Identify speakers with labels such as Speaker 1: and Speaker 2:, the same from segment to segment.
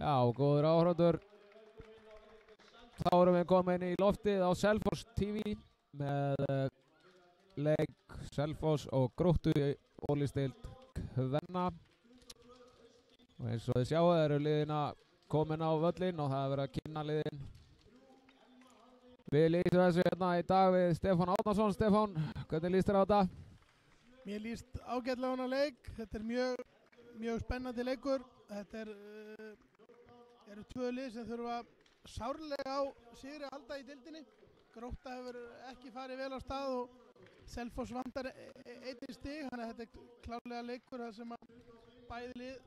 Speaker 1: Já, góður áhorfendur. Þá erum við komin í loftið á Selfoss TV með leik Selfoss og Gróttu í Ólísdeild kvenna. Og eins og þið sjáu eru liðina komin á völlinn og það er verið að kynna liðin. Við lýsum þessu hérna í dag við Stefán Árnason. Stefán, hvernig lýst þér á þetta?
Speaker 2: Mér lýst ágætlega á hana leik. Þetta er mjög spennandi leikur. Þetta eru tvö lið sem þurfa sárlega á sigri að halda í deildinni. Grótta hefur ekki farið vel á stað og Selfoss vantar einnig stig, þannig að þetta er klárlega leikur þar sem að bæði lið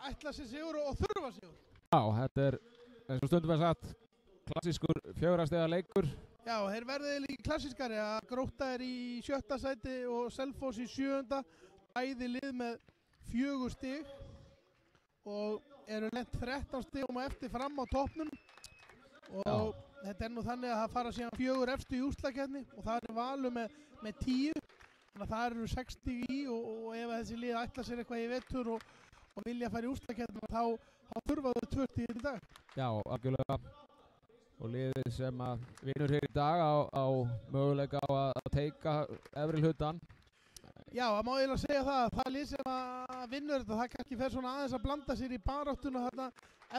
Speaker 2: ætla sér sigur og þurfa sigur.
Speaker 1: Já, þetta er eins og stundum er sagt klassískur 4 stiga leikur.
Speaker 2: Já, þeir verðið líka klassískari að Grótta er í 7. sæti og Selfoss í 7. Bæði lið með 4 stig og eru lent 13 stigum á eftir fram á toppnum og þetta er nú þannig að það fara síðan 4 efstu í úrslitakeppni og það er Valur með 10, þannig að það eru 6 stig í og ef þessi lið ætla sér eitthvað í vetur og vilja fara í úrslitakeppni þá þurfa þau 2 stig í dag.
Speaker 1: Já, algjörlega. Og liðið sem að vinur hér í dag á möguleika á að teika efri hlutan.
Speaker 2: Já, það má eiginlega segja það lið sem að vinnur þetta, það kannski fer svona aðeins að blanda sér í baráttuna þarna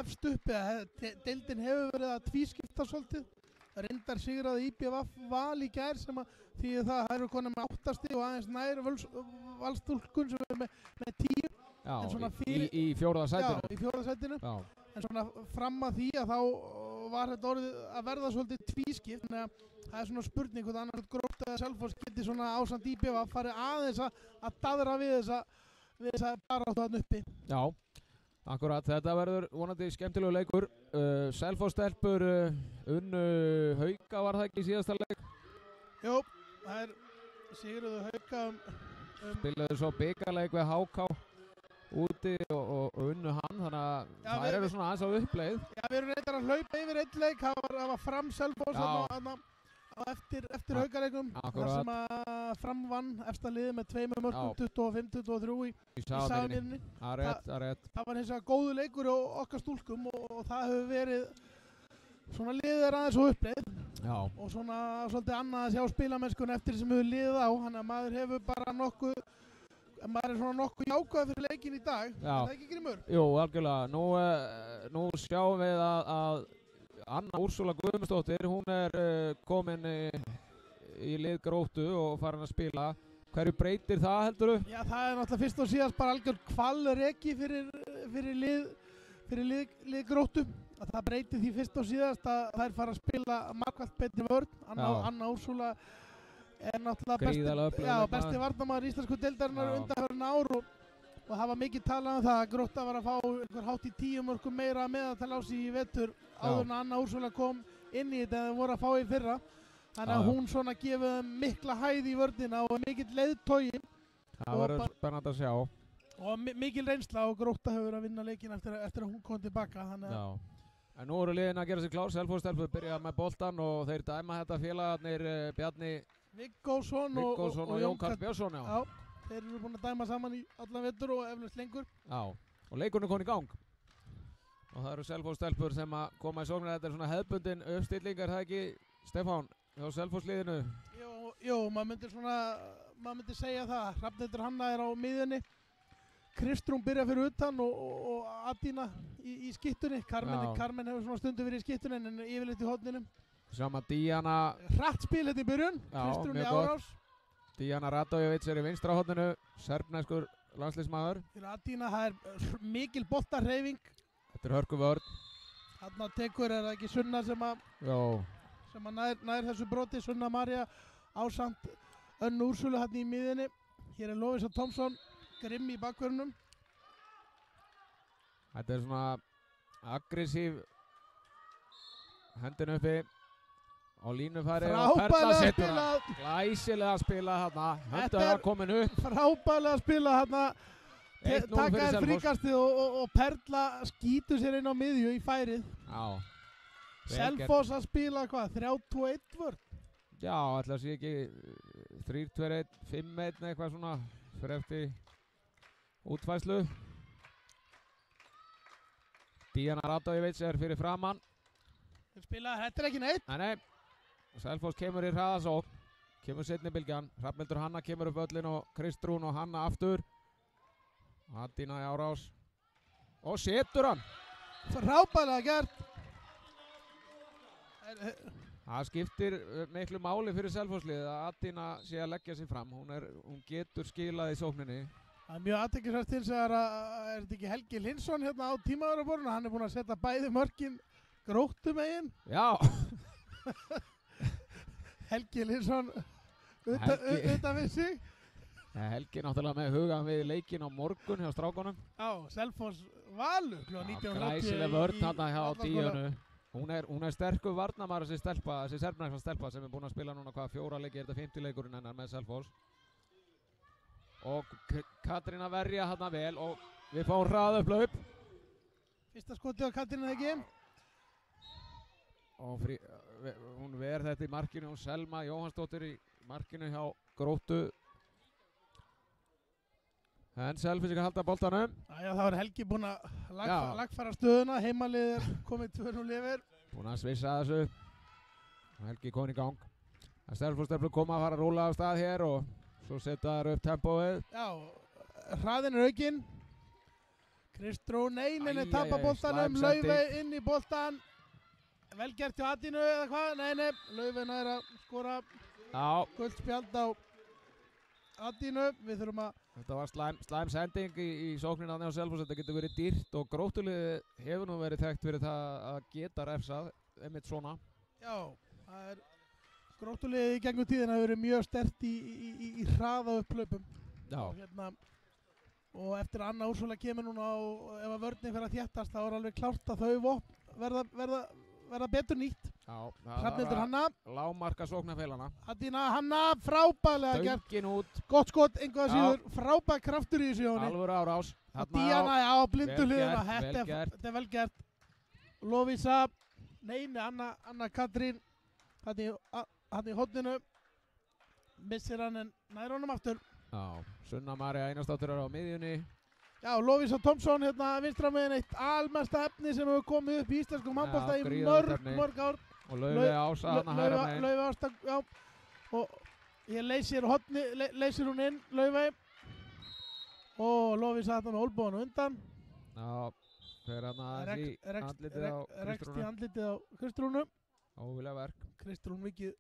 Speaker 2: efst uppi. Deildin hefur verið að tvískipta svolítið. Reyndar sigraði IBVF Val í gær sem að því það eru konum með 8 stig og aðeins nær Valstúlkun sem er með 10.
Speaker 1: Já,
Speaker 2: í
Speaker 1: 4. sætinu.
Speaker 2: Já, í 4. sætinu.
Speaker 1: Já.
Speaker 2: En svona fram að því að þá var þetta orðið að verða svolítið tvískipt, þannig að það er svona spurning hvort annars Grótta eða Selfoss geti svona ásamt IBVF farið aðeins að daðra við þessa baráttu þarna uppi.
Speaker 1: Já, akkurat, þetta verður vonandi skemmtilegu leikur. Selfoss stelpur unnu Hauka, var það ekki í síðasta leik?
Speaker 2: Jú, það er sigruðu Hauka
Speaker 1: Spiluðu svo bikarleik við HK úti og unnu hann, þannig að það eru svona aðeins á uppleið. Já,
Speaker 2: við erum reyndar að hlaupa yfir einn leik, það var Fram Selfoss eftir Haukaleikum, þar sem að Fram vann efsta liði með 2 mörkum, 25-23 í Safnirni.
Speaker 1: Það er rétt.
Speaker 2: Það var hins vegar góðu leikur og okkar stúlkum og það hefur verið svona liðið er aðeins á uppleið.
Speaker 1: Já.
Speaker 2: Og svona svolítið annað að sjá spilamennskun eftir sem hefur liðið á, þannig að maður hefur bara maður er svona nokkuð jákvæð fyrir leikin í dag. Já. Er það ekki Grímur?
Speaker 1: Jú, algjörlega. Nú sjáum við að Anna Úrsula Guðmundsdóttir, hún er komin í lið Gróttu og farin að spila. Hverju breytir það, heldurðu? Já,
Speaker 2: það er náttúrulega fyrst og síðast bara algjör kvalreki fyrir lið Gróttu. Að það breytir því fyrst og síðast að þær fara að spila markvælt betri vörn. Anna Úrsula er náttúrulega besti varnarmaður íslensku deildarinnar undanfarin ár og það var mikið talað um það að Grótta var að fá einhver hátt í 10 mörkum meira meðaltal á sig í vetur áður en Anna Úrsula kom inn í þetta en þau voru að fá í fyrra. Þannig að hún svona gefið þeim mikla hæð í vörnina og mikill leiðtogi.
Speaker 1: Það verður spennandi að sjá.
Speaker 2: Og mikil reynsla og Grótta hefur að vinna leikin eftir að hún kom tilbaka.
Speaker 1: En nú eru liðin að gera sér klár. Selfoss stelpur byrja með boltan og þeir dæma þetta félagarnir Bjarni
Speaker 2: Viggósson og
Speaker 1: Jón Karl Björnsson.
Speaker 2: Já, þeir eru búin að dæma saman í allan vetur og eflaust lengur.
Speaker 1: Já, og leikurinn er komin í gang. Og það eru Selfoss stelpur sem að koma í sóknir. Þetta er svona hefðbundin uppstilling, er það ekki, Stefán, hjá Selfoss liðinu?
Speaker 2: Jú, maður myndi segja það. Hrafnhildur Hanna er á miðjunni. Kristrún byrja fyrir utan og Adína í skittunni. Carmen hefur svona stundu verið í skittunni en yfirleitt í horninu.
Speaker 1: Sama Díana.
Speaker 2: Hratt spil hérna í byrjun. Kristrún í árás.
Speaker 1: Díana Radojevits er í vinstra horninu. Serbneskur landsliðsmaður.
Speaker 2: Fyrir Adína, það er mikil boltarhreyfing.
Speaker 1: Þetta er hörku vörn.
Speaker 2: Þarna tekur er það ekki Sunna sem að nær þessu broti. Sunna María ásamt Önnu Úrsulu hérna í miðinni. Hér er Lovísa Tómsson. Grimm í bakvörnum.
Speaker 1: Þetta er svona aggressív. Hendin uppi. Á línufæri og Perla setur hann. Glæsilega að spila þarna. Höndu er komin upp.
Speaker 2: Frábælega að spila þarna. Takaði fríkastið og Perla skýtur sér inn á miðju í færið.
Speaker 1: Já.
Speaker 2: Selfoss að spila hvað? 3-2-1 vörn?
Speaker 1: Já, ætla að sé ekki 3-2-1, 5-1 eitthvað svona fyrir eftir útfærslu. Díana Radojevits fyrir framann.
Speaker 2: Þetta ekki neitt.
Speaker 1: Nei. Selfoss kemur í hraðasókn. Kemur seinni bylgjan. Hrafnhildur Hanna kemur upp völlin og Kristrún og Hanna aftur. Adína í árás. Og setur hann.
Speaker 2: Frábærlega gert.
Speaker 1: Það skiptir miklu máli fyrir Selfosslið að Adína sé að leggja sig fram. Hún getur skilað í sókninni.
Speaker 2: Það er mjög athyglisvert hins vegar að er þetta ekki Helgi Hlynsson hérna á tímaðuraborðinu. Hann er búinn að setja bæði mörkin Gróttu megin.
Speaker 1: Já.
Speaker 2: Helgi Hlynsson utan við sig.
Speaker 1: Helgi náttúrulega með hugan við leikinn á morgun hjá strákunum.
Speaker 2: Já, Selfoss Valur kl. 19:30.
Speaker 1: Glæsileg vörn þarna hjá Díönu. Hún er sterkur varnarmaður þessi serbnæsla stelpa sem er búin að spila núna 4 leiki, er þetta 50 leikurinn hennar með Selfoss. Og Katrín að verja þarna vel og við fáum hraða upp hlaup.
Speaker 2: Fyrsta skoti á Katrín ekki.
Speaker 1: Og hún ver þetta í markinu og Selma Jóhannsdóttir í markinu hjá Gróttu. En Selfoss ekki að halda boltanum.
Speaker 2: Já, það var Helgi búinn að lagfæra stöðuna, heimalið er komið 2-0 yfir.
Speaker 1: Búinn að svissa þessu. Helgi komin í gang. Selfoss stefnur koma að fara að rúla af stað hér og svo setja þær upp tempóið.
Speaker 2: Já, hraðin er aukinn. Kristrún Einarni tapar boltanum, Laufey inn í boltan. Vel gert hjá Adínu eða hvað? Nei, Laufey nær að skora gult spjald á Adínu. Við þurfum að...
Speaker 1: Þetta var slæm sending í sóknina á Selfoss. Þetta getur verið dýrt og Gróttulið hefur nú verið þekkt fyrir það að geta refsað einmitt svona.
Speaker 2: Já, það er Gróttulið í gegnum tíðina hefur verið mjög sterkt í hraða upplaupum.
Speaker 1: Já.
Speaker 2: Og eftir að Anna Úrsula kemur núna og ef að vörnin fyrir að þéttast þá er alveg klárt að þau vopn verða betur nýtt.
Speaker 1: Já,
Speaker 2: Hrafnhildur Hanna.
Speaker 1: Lágmarka sóknarfeilana.
Speaker 2: Adína Hanna, frábærlega gert.
Speaker 1: Döngin út.
Speaker 2: Gott skot, einhvað síður, frábær kraftur í þessu hjóni.
Speaker 1: Alvöru árás.
Speaker 2: Díana, já, blindu hliðina. Þetta er vel gert. Lovísa, Anna Katrín, hann í hodninu. Missir hann en nær honum aftur.
Speaker 1: Já, Sunna María Einarsdóttir á miðjunni.
Speaker 2: Já, Lovísa Thompson hérna vinstra megin, eitt almesta efni sem hefur komið upp í íslenskum handbolta í mörg ár.
Speaker 1: Og Laufey Ása hana hægra megin.
Speaker 2: Laufey Ása, já. Og ég leysir hún inn, Laufey. Og Lovísa þetta með olbúanu undan.
Speaker 1: Já, fyrir hana í andlitið á Kristrúnu.
Speaker 2: Rekst í andlitið á Kristrúnu.
Speaker 1: Óvilja verk.
Speaker 2: Kristrún mikið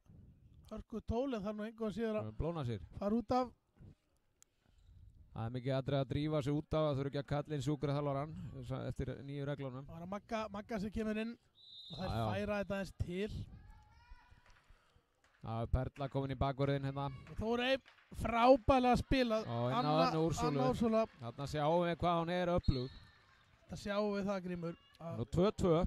Speaker 2: hörku tól en það er nú einhvað síðan að
Speaker 1: blóna sér.
Speaker 2: Fara út af.
Speaker 1: Það er mikið aðrið að drífa sig út af, það þurfi ekki að kalla inn sjúkraþjálfarann eftir nýju reglunum.
Speaker 2: Það var Magga sem kemur inn og þær færa þetta eins til.
Speaker 1: Það er Perla komin í bakvörðin hérna.
Speaker 2: Og Þórey frábælega spilað.
Speaker 1: Og Anna Úrsulu. Þarna sjáum við hvað hún er öflug.
Speaker 2: Það sjáum við það, Grímur.
Speaker 1: Nú 2-2.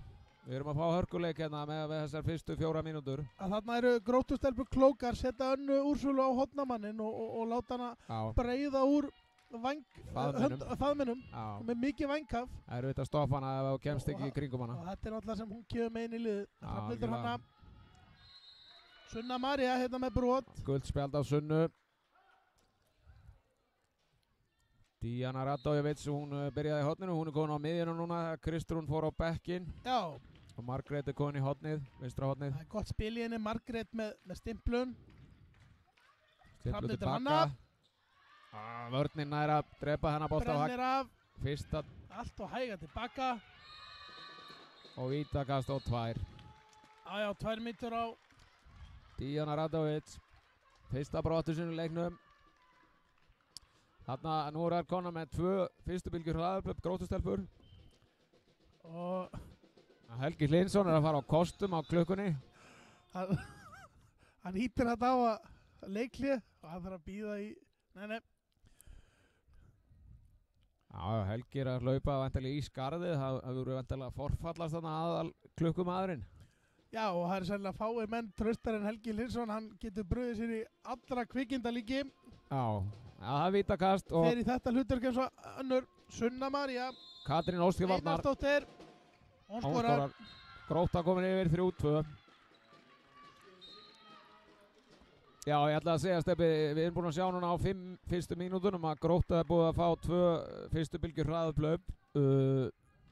Speaker 1: Við erum að fá hörkuleik hérna með þessar fyrstu 4 mínútur.
Speaker 2: Þarna eru Gróttustelpur klókar, setja Önnu Úrsulu á hotnamannin og láta hana breiða úr faðminum með mikið vængkaf.
Speaker 1: Það eru þetta að stoppa hana ef þú kemst ekki í kringum hana.
Speaker 2: Og þetta er náttúrulega sem hún kemur með inn í liðið. Hrafnhildur Hanna. Sunna María hérna með brot.
Speaker 1: Gult spjald á Sunnu. Díana Radojevits, hún byrjaði í hotninu, hún er komin á miðjuna núna. Kristrún fór á bekkinn.
Speaker 2: Já.
Speaker 1: Og Margrét er komin í hotnið, vinstra hotnið.
Speaker 2: Það er gott spil í henni, Margrét með stimplun.
Speaker 1: Hrafnhildur Hanna. Vörnin er að drepa hennar bolta á
Speaker 2: brennir af.
Speaker 1: Fyrsta.
Speaker 2: Allt og hæga tilbaka.
Speaker 1: Og vítakast á 2.
Speaker 2: Já, 2 mínútur á.
Speaker 1: Díana Radojevits. Fyrsta brotur sinu leiknum. Þarna nú er kona með 2 fyrstu bylgjur hraðarplöp Gróttustelpur.
Speaker 2: Og
Speaker 1: Helgi Hlynsson er að fara á kostum á klukkunni.
Speaker 2: Hann hýttir þetta á að leiklið og hann þarf að býða í nei.
Speaker 1: Já, Helgi er að hlaupa vantilega í skarðið. Það voru vantilega forfallast þarna aðal klukkumadurinn.
Speaker 2: Já, og það er sannlega fáir menn traustar en Helgi Hlynsson. Hann getur brugðið sér í allra kvikindalíki.
Speaker 1: Já, það er vítakast.
Speaker 2: Fer í þetta hlutverk eins og önnur Sunna María.
Speaker 1: Katrín Óskrifarnar.
Speaker 2: Einarsdóttir. Hún skorar.
Speaker 1: Grótta komin yfir 3-2. Já, ég ætla að segja, Stebbi, við erum búin að sjá núna á 5 fyrstu mínútunum að Grótta er búið að fá 2 fyrstu bylgjur hraðuplöp.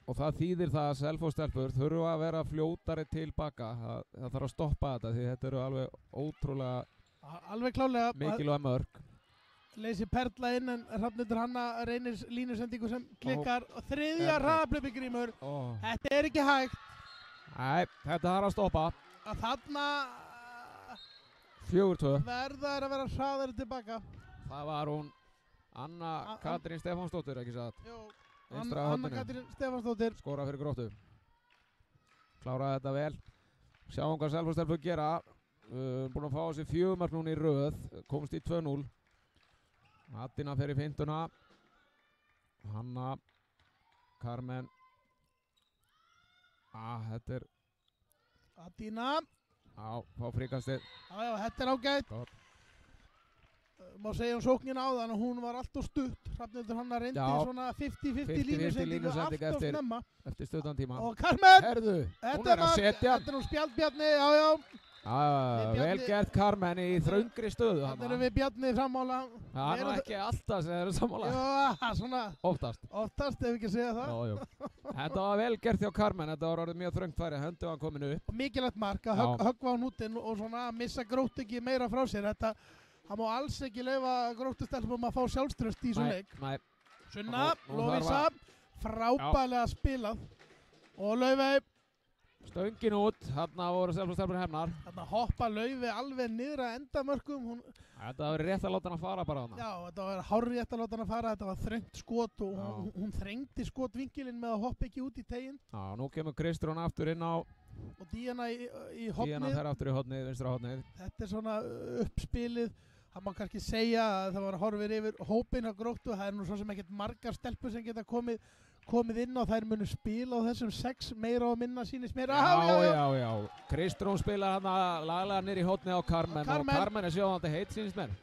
Speaker 1: og það þýðir það að Selfoss-stelpur þurfa að vera fljótari tilbaka. Það þarf að stoppa þetta því þetta eru alveg ótrúlega
Speaker 2: Alveg klálega
Speaker 1: mikilvæg mörk.
Speaker 2: Leysi Perla inn en Hrafnhildur Hanna reynir línusendingu sem klikkar og þriðja hraðaplöpi Grímur. Þetta er ekki hægt.
Speaker 1: Nei, þetta þarf að stoppa.
Speaker 2: Að þarna
Speaker 1: 4-2.
Speaker 2: verða að vera hraðari tilbaka.
Speaker 1: Það var hún Anna Katrín Stefánsdóttir, ekki satt?
Speaker 2: Jú,
Speaker 1: Vinstra
Speaker 2: Anna
Speaker 1: horninu.
Speaker 2: Katrín Stefánsdóttir.
Speaker 1: Skora fyrir Gróttu. Kláraði þetta vel. Sjáum hvað Selfoss-stelpur gera. Búin að fá á sig 4 mörk núna í röð. Komst í 2-0. Adina fer í fintuna. Hanna Carmen. Þetta er
Speaker 2: Adina.
Speaker 1: Fá fríkastið.
Speaker 2: Já, þetta er ágætt.
Speaker 1: Gott.
Speaker 2: Má segja sóknina á þann að hún var alltof stutt. Hrafnhildur Hanna reyndi svona 50-50 línusendingu alltof snemma.
Speaker 1: Eftir stuttan tíma.
Speaker 2: Og Carmen.
Speaker 1: Herðu, hún er að setja.
Speaker 2: Þetta er nú Spjaldbjarni, já.
Speaker 1: Vel gert Carmen í þröngri stöðu.
Speaker 2: Þannig erum við Bjarni frammála.
Speaker 1: Það er ekki alltaf sem þeir eru sammála.
Speaker 2: Já, svona.
Speaker 1: Oftast.
Speaker 2: Oftast, ef ekki segja það.
Speaker 1: Jú. Þetta var vel gert hjá Carmen. Þetta var orðið mjög þröngt færi. Höndu var kominu upp.
Speaker 2: Og mikilvægt mark að höggva á hnútinn og svona missa Gróttu ekki meira frá sér. Það má alls ekki leyfa Gróttustelpum að fá sjálfstraust í svona leik.
Speaker 1: Nei.
Speaker 2: Sunna, Lovísa, frábælega spilað. Og Laufey.
Speaker 1: Stöngin út, þarna voru Selfoss-stelpur hefnar.
Speaker 2: Þarna hoppa Laufey alveg niður að endamörkum.
Speaker 1: Þetta var rétt að láta hann að fara bara þarna.
Speaker 2: Já, þetta var hárrétt að láta hann að fara. Þetta var þröngt skot og hún þrengdi skotvinkilinn með að hoppa ekki út í teginn.
Speaker 1: Já, nú kemur Kristrún aftur inn á.
Speaker 2: Og Díana í hotnið.
Speaker 1: Díana fer aftur í hotnið, vinstra hotnið.
Speaker 2: Þetta er svona uppspilið. Það má kannski segja að það var horfir yfir hópinn á Gróttu. Það er nú svo sem ekkert margar stelpur sem geta komið inn og þær munu spila á þessum 6 meira og minna sýnist mér.
Speaker 1: Já. Kristrún spilar hann að laglega nýr í hotnið á Carmen. Og Carmen er sjóðandi heitt sýnist mér.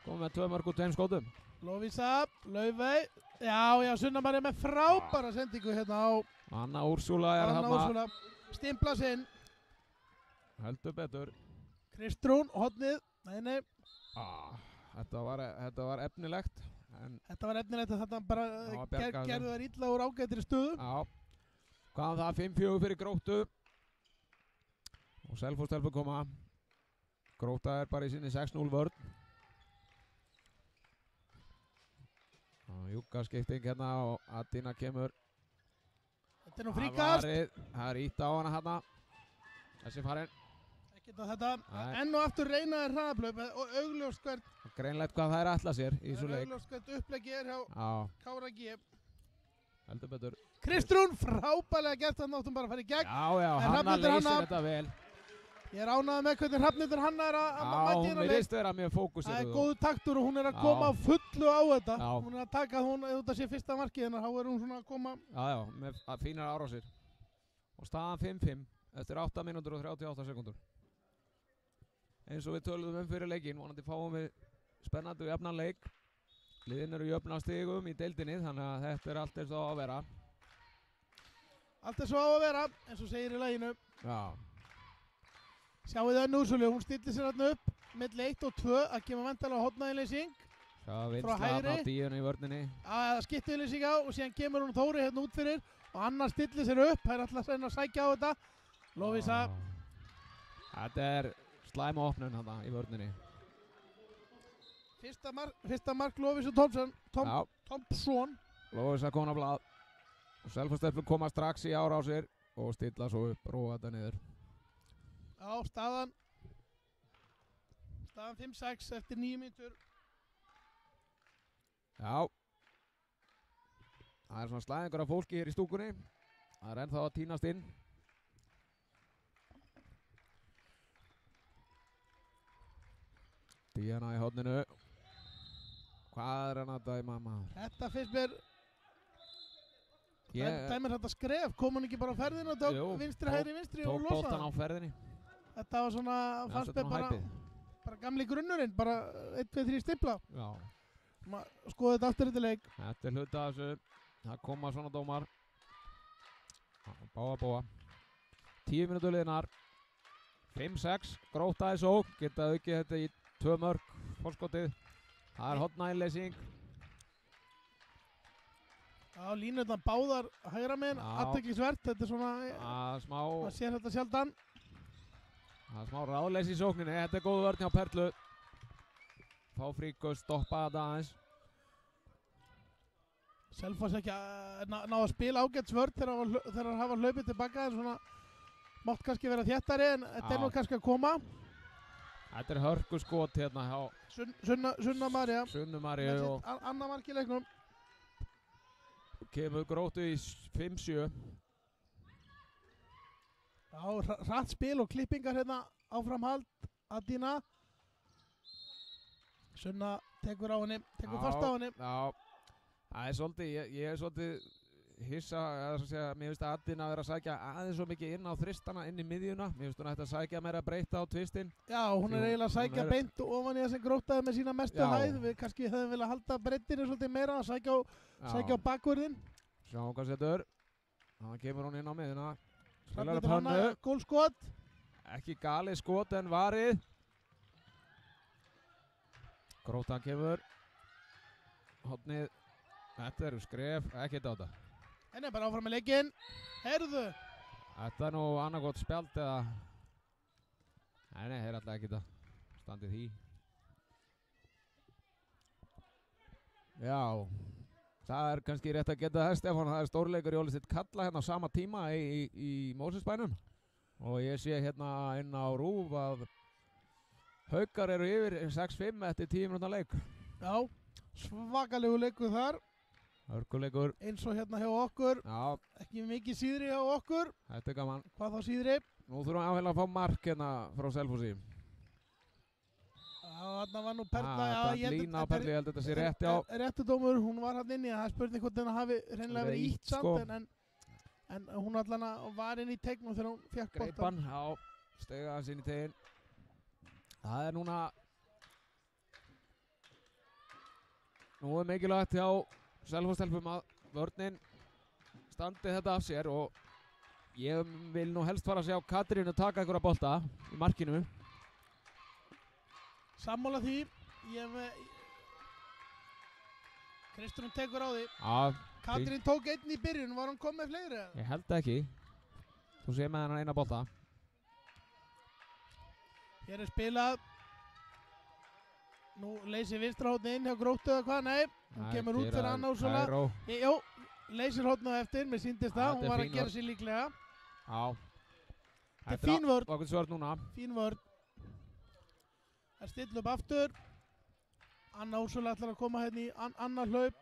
Speaker 1: Komið með 2 mörk úr 2 skotum.
Speaker 2: Lovísa, Laufey. Já, Sunnamarja með frábæra sendingu hérna á.
Speaker 1: Anna Úrsúla er hann að
Speaker 2: stimpla sinn.
Speaker 1: Heldur betur.
Speaker 2: Kristrún, hotnið. Nei.
Speaker 1: Þetta var efnilegt.
Speaker 2: Þetta var efnilegt að þetta bara gerðu þær illa úr ágætri stöðu.
Speaker 1: Já. Hvaðan það 5-4 fyrir Gróttu. Og Selfoss-stelpur koma. Grótta er bara í sinni 6-0 vörn. Júka skipting hérna og Adina kemur.
Speaker 2: Þetta er nú fríkast.
Speaker 1: Það er ítt á hana hérna. Þessi farinn.
Speaker 2: Ekkert á þetta. Enn og aftur reynaði hraðaplöp og augljóst hvert.
Speaker 1: Greinlegt hvað það er ætla sér í svo leik.
Speaker 2: Augljóst hvert uppleggi er hjá Kára G.
Speaker 1: Heldur betur.
Speaker 2: Kristrún, frábælega gert að náttum bara að fara í gegn.
Speaker 1: Já, Hanna leysir þetta vel.
Speaker 2: Ég er ánægður með hvernig Hrafnhildur Hanna er að mæta hérna leik.
Speaker 1: Já, hún virðist vera mjög fókusir.
Speaker 2: Það er góð taktur og hún er að koma fullu á þetta. Hún er að taka þetta sé fyrsta markið hennar, þá er hún svona að koma. Já,
Speaker 1: með fínar árásir. Og staðan 5-5 eftir 8 mínútur og 38 sekúndur. Eins og við töluðum fyrir leikinn, vonandi fáum við spennandi og jafnan leik. Liðin eru jöfnastigum í deildinni, þannig að þetta er allt eins og á að vera.
Speaker 2: Allt eins og á að vera, eins og segir í laginu.
Speaker 1: Já.
Speaker 2: Sjáu þið Önnu Úrsúlu, hún stillir sér hérna upp milli 1 og 2 að kemur vandalega hotnaðinleysing frá hægri.
Speaker 1: Á díunni í vörninni.
Speaker 2: Það skiptiðleysing á og síðan kemur hún Þóri hérna út fyrir og annar stillir sér upp. Það er alltaf að reyna að sækja á þetta. Lovísa.
Speaker 1: Þetta er slæma opnun hérna í vörninni.
Speaker 2: Fyrsta mark Lovísu Thompson.
Speaker 1: Lovísa komin á blað. Og Selfoss-stelpur koma strax í árásir og stilla svo upp, róa þetta niður.
Speaker 2: Já, staðan 5-6 eftir 9 mínútur.
Speaker 1: Já. Það er svona slæðingur af fólki hér í stúkunni. Það er ennþá að tínast inn. Díana í horninu. Hvað er hann að dæma maður?
Speaker 2: Þetta finnst mér dæmir þetta skref. Kom hann ekki bara á ferðinu og tók vinstri, hægri, vinstri og losa?
Speaker 1: Tók boltan á ferðinni.
Speaker 2: Þetta var svona, fannst mér bara gamli grunnurinn, bara 1, 2, 3 stimpla.
Speaker 1: Já.
Speaker 2: Skoðu þetta aftur þetta leik.
Speaker 1: Þetta er hluta af þessu. Það koma svona dómar. Báa. 10 mínútur liðnar. 5-6. Grótta í sók. Geta aukið þetta í 2 mörk. Fórskotið. Það er hotnæðinleysing.
Speaker 2: Já, línurnar báðar hægra megin, athyglisvert, þetta er svona, maður sér þetta sjaldan.
Speaker 1: Það er smá ráðleysi í sókninni, þetta er góð vörn hjá Perlu. Fá Fríku, stoppa þetta aðeins.
Speaker 2: Selfoss ekki ná að spila ágætt vörn þegar það hafa hlaupið tilbaka, en svona mátt kannski vera þéttari, en þetta er nú kannski að koma.
Speaker 1: Þetta er hörku skot hérna hjá
Speaker 2: Sunna María.
Speaker 1: Sunnu Maríu og
Speaker 2: annað mark í leiknum.
Speaker 1: Kemur Gróttu í 5-7.
Speaker 2: Já, hratt spil og klippingar hérna áframhald. Adina. Sunna tekur á henni, tekur fast á henni.
Speaker 1: Já, það er svolítið, ég er svolítið hissa, mér finnst að Adina vera að sækja aðeins svo mikið inn á þristana, inn í miðjuna. Mér finnst hún að sækja meira breyta á tvistinn. Já,
Speaker 2: hún er eiginlega að sækja beint ofan í það sem Gróttaði með sína mestu hæð. Við kannski höfum viljað halda breyttinu svolítið meira að sækja á bakvörðin.
Speaker 1: Sjáum hvað setur. Þannig kemur hún inn á miðjuna.
Speaker 2: Spilar upp hannu. Gólskot.
Speaker 1: Ekki galið skot en varið. Gróttan kemur. Hornið. Þetta eru skref, ekkert á þetta.
Speaker 2: Henni er bara áfram með leikinn. Heyrðu.
Speaker 1: Þetta er nú annarkot spjald eða... Nei, er alltaf ekkert að standið því. Já, það er kannski rétt að geta þess, Stefán. Það er stórleikur í Ólisteinn Kalla hérna á sama tíma í Mósesbænum. Og ég sé hérna inn á RÚV að Haukar eru yfir 6-5 eftir 10 minúta leik.
Speaker 2: Já, svakalegu leikur þar.
Speaker 1: Hörkuleikur.
Speaker 2: Eins og hérna hjá okkur.
Speaker 1: Já.
Speaker 2: Ekki mikið síðri hjá okkur.
Speaker 1: Þetta er gaman.
Speaker 2: Hvað þá síðri?
Speaker 1: Nú þurfum við áhegilega að fá mark hérna frá Selfossi.
Speaker 2: Já, þarna var nú Perla.
Speaker 1: Þetta er lína á Perlu, ég held að þetta sé rétt, já.
Speaker 2: Réttu dómur, hún var hann inni. Það er spurning hvort henni hafi hreinlega verið ítt samt. En hún allan var inn í tegnum þegar hún fekk boltan.
Speaker 1: Greipan, já. Stega hans inn í tegin. Það er núna... Nú er mikilvægt hjá Selfoss-stelpum að vörnin standi þetta af sér og ég vil nú helst fara að sjá Katrínu taka einhverja bolta í markinu.
Speaker 2: Sammála því. Kristrún tekur á því.
Speaker 1: Já.
Speaker 2: Katrín tók einn í byrjun, var hún komið fleiri?
Speaker 1: Ég held ekki. Þú sé með hennar eina bolta.
Speaker 2: Hér er spilað. Nú leysir vinstra hótni inn hjá Gróttu eða hvað, nei. Hún kemur út fyrir Anna Úrsula. Jó, leysir hótni á eftir, mér sýndist það. Hún var að gera sér líklega.
Speaker 1: Já.
Speaker 2: Þetta er fín vörn.
Speaker 1: Okkur svörn núna.
Speaker 2: Fín vörn. Það er still upp aftur. Anna Úrsula ætlar að koma hérna í annar hlaup.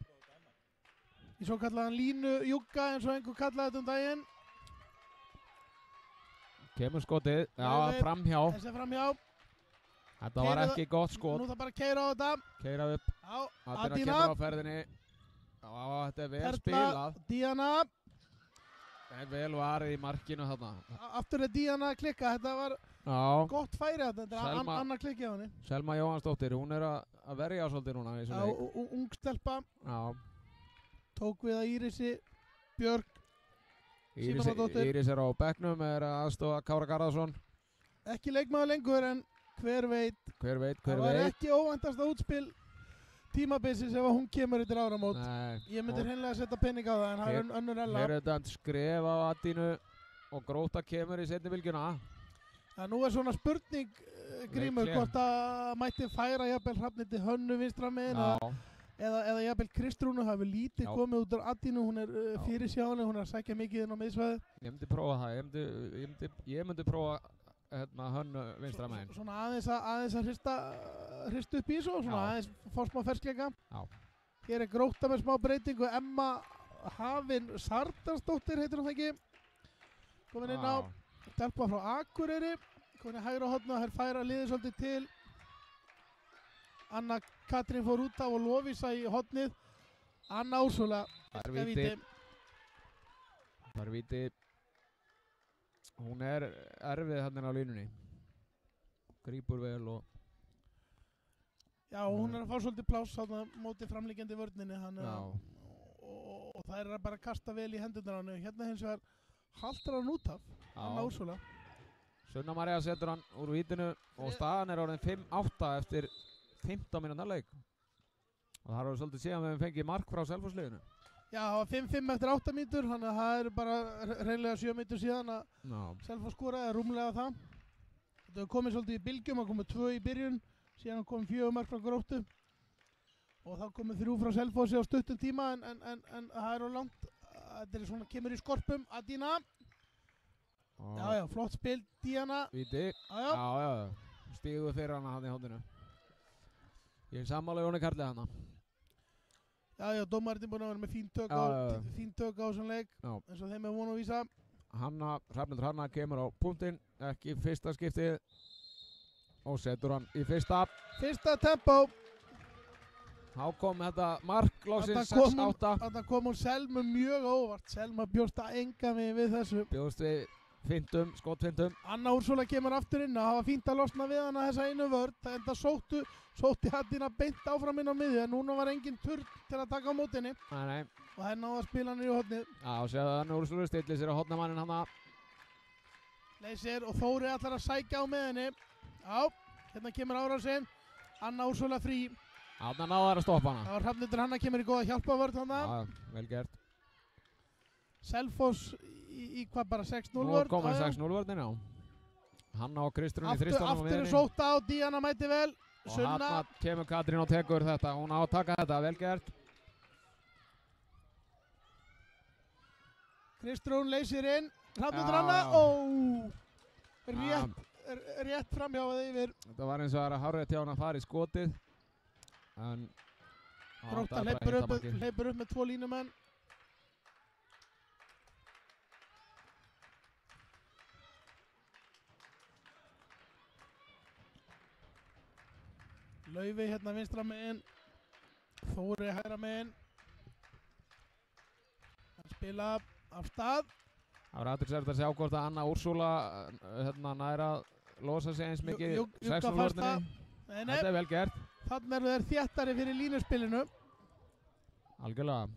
Speaker 2: Í svo kallaðan línu jugga eins og einhver kallaði þetta daginn.
Speaker 1: Kemur skotið. Já, framhjá.
Speaker 2: Þessi framhjá.
Speaker 1: Þetta var ekki gott skot.
Speaker 2: Nú það bara að keyra á þetta.
Speaker 1: Keyra upp.
Speaker 2: Já,
Speaker 1: Adina kemur á ferðinni. Já, þetta er vel spilað.
Speaker 2: Díana.
Speaker 1: Það er vel varið í markinu þarna.
Speaker 2: Aftur er Díana að klikka. Þetta var gott færi þetta. Þetta er annar klikki á henni.
Speaker 1: Selma Jóhannsdóttir, hún er að verja svolítið núna í þessu leik.
Speaker 2: Já, ung stelpa.
Speaker 1: Já.
Speaker 2: Tók við að Írisi Björk.
Speaker 1: Íris er á bekknum, er aðstofa Kára Garðarsson.
Speaker 2: Ekki leikmaður lengur en hver veit. Það var ekki óvæntasta útspil tímabilsins ef hún kemur yfir áramót.
Speaker 1: Nei.
Speaker 2: Ég myndi hreinlega að setja penning á það en það er önnur ella.
Speaker 1: Hér er þetta skref á Adínu og Gróta kemur í seinni bylgjuna.
Speaker 2: Nú er svona spurning, Grímur, hvort að mætti færa jafnvel Hrafnhildi Hönnu vinstra megin eða jafnvel Kristrúnu hafi lítið komið út á Adínu. Hún er fyrir sjáni, hún er að sækja mikið inn á miðsvæði.
Speaker 1: Ég myndi prófa það. Ég myndi prófa Hönnu vinstra megin.
Speaker 2: Svona aðeins að hrista upp í svo, svona aðeins fá smá ferskleika.
Speaker 1: Já.
Speaker 2: Hér er Grótta með smá breytingu. Emma Hafin Sardarsdóttir heitir hún það ekki. Komin inn á. Stelpa frá Akureyri. Komin í hægra horn og þær færa liðið svolítið til. Anna Katrín fór út af og Lovísa í hornið. Anna Úrsula.
Speaker 1: Það er víti. Það er víti. Hún er erfið hann á línunni. Grípur vel og...
Speaker 2: Já, hún er að fá svolítið pláss á móti framlíkjandi vörninni. Og það er bara að kasta vel í hendurnar hann. Hérna hins vegar haltar hann út af. Anna Úrsula.
Speaker 1: Sunna María setur hann úr vítinu og staðan er orðin 5-8 eftir 15 mínútna leik. Og það er svolítið síðan við hefum fengið mark frá Selfossliðinu.
Speaker 2: Já, það var 5-5 eftir 8 mínútur, þannig að það eru bara hreinlega 7 mínútur síðan að Selfoss skoraði rúmlega það. Þetta hefur komið svolítið í bylgjum, það komið 2 í byrjun, síðan kom 4 mörk frá Gróttu og þá komið 3 frá Selfossi á stuttum tíma en það er á langt. Þetta er svona, kemur í skorpum, Adina. Já, flott spil, Díana.
Speaker 1: Víti. Já. Stíguðu fyrir hana hann í hóndinu. Ég sammála Jóni Karli hana.
Speaker 2: Já, dómarinn er búinn að vera með fín tök á þessum leik, eins og þeim er von að vísa.
Speaker 1: Hrafnhildur Hanna kemur á punktinn, ekki fyrsta skiptið og setur hann í fyrsta.
Speaker 2: Fyrsta tempó.
Speaker 1: Þá kom þetta mark loksins 6-8.
Speaker 2: Þetta kom hún Selmu mjög óvart. Selma bjóst að enga mig við þessu.
Speaker 1: Bjóst við skotfintum.
Speaker 2: Anna Úrsula kemur aftur inn. Það var fínt að losna við hana þessa einu vörn. Enda sótti Haddina beint áfram inn á miðju en núna var engin turn til að taka á mótinni.
Speaker 1: Nei.
Speaker 2: Og henn náði að spila hann í hornið.
Speaker 1: Já, séðu Anna Úrsula stillir sér á hornamannin hana.
Speaker 2: Leysir og Þóri ætlar að sækja á með henni. Já, hérna kemur árásinn. Anna Úrsula frí.
Speaker 1: Anna náðar að stoppa hana.
Speaker 2: Það var Hrafnhildur Hanna kemur í góða hjálpavörð hana.
Speaker 1: Já, vel gert.
Speaker 2: Selfoss í hvað bara 6-0 vörð.
Speaker 1: Nú komið 6-0 vörðin, já. Hanna og Kristrún í þristunum á miðjunni.
Speaker 2: Aftur sóta á, Díana mæti vel.
Speaker 1: Og
Speaker 2: Sunna.
Speaker 1: Hanna kemur Katrín og tekur þetta. Hún á að taka þetta, vel gert.
Speaker 2: Kristrún leysir inn. Hrafnhildur Hanna. Rétt framhjáðið yfir.
Speaker 1: Þetta var eins og að hárið til hann að fara í skotið. En
Speaker 2: Grótta hleypur upp með 2 línumenn. Laufey hérna vinstra megin. Þóri hægra megin. Að spila af stað.
Speaker 1: Það var aðeinsverð að sjá hvort að Anna Úrsula næra losa sig eins mikið 6-0 vörðinni. Þetta er vel gert.
Speaker 2: Þannig eru þeir þéttari fyrir línuspilinu.
Speaker 1: Algjörlega.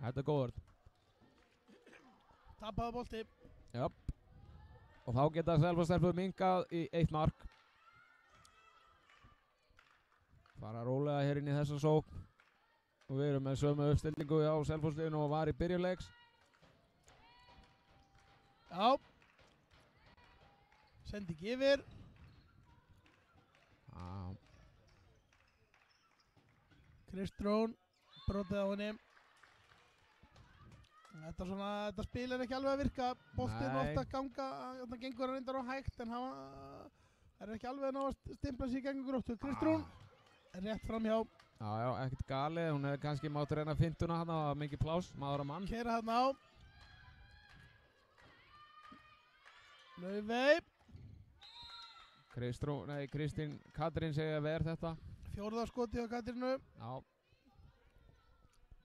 Speaker 1: Þetta er góður.
Speaker 2: Tapaði bolti.
Speaker 1: Já. Og þá geta Selfoss-stelpur minkað í 1 mark. Fara rólega hér inn í þessa sókn. Og við erum með sömu uppstillingu á Selfoss-liðinu og var í byrjunleiks.
Speaker 2: Já. Sendi ekki yfir.
Speaker 1: Já.
Speaker 2: Kristrún, brotið á henni. Þetta spil er ekki alveg að virka. Boltinn ofta ganga, það gengur reyndar á hægt en það er ekki alveg að ná að stimpla sig í gegnum Gróttu. Kristrún er rétt framhjá.
Speaker 1: Já, ekkert galið. Hún hefði kannski mátt reyna fintuna hann, það var mikið pláss, maður og mann.
Speaker 2: Keyra hann á. Laufey.
Speaker 1: Katrín segja verð þetta.
Speaker 2: 4. skoti á Katrínu.
Speaker 1: Já.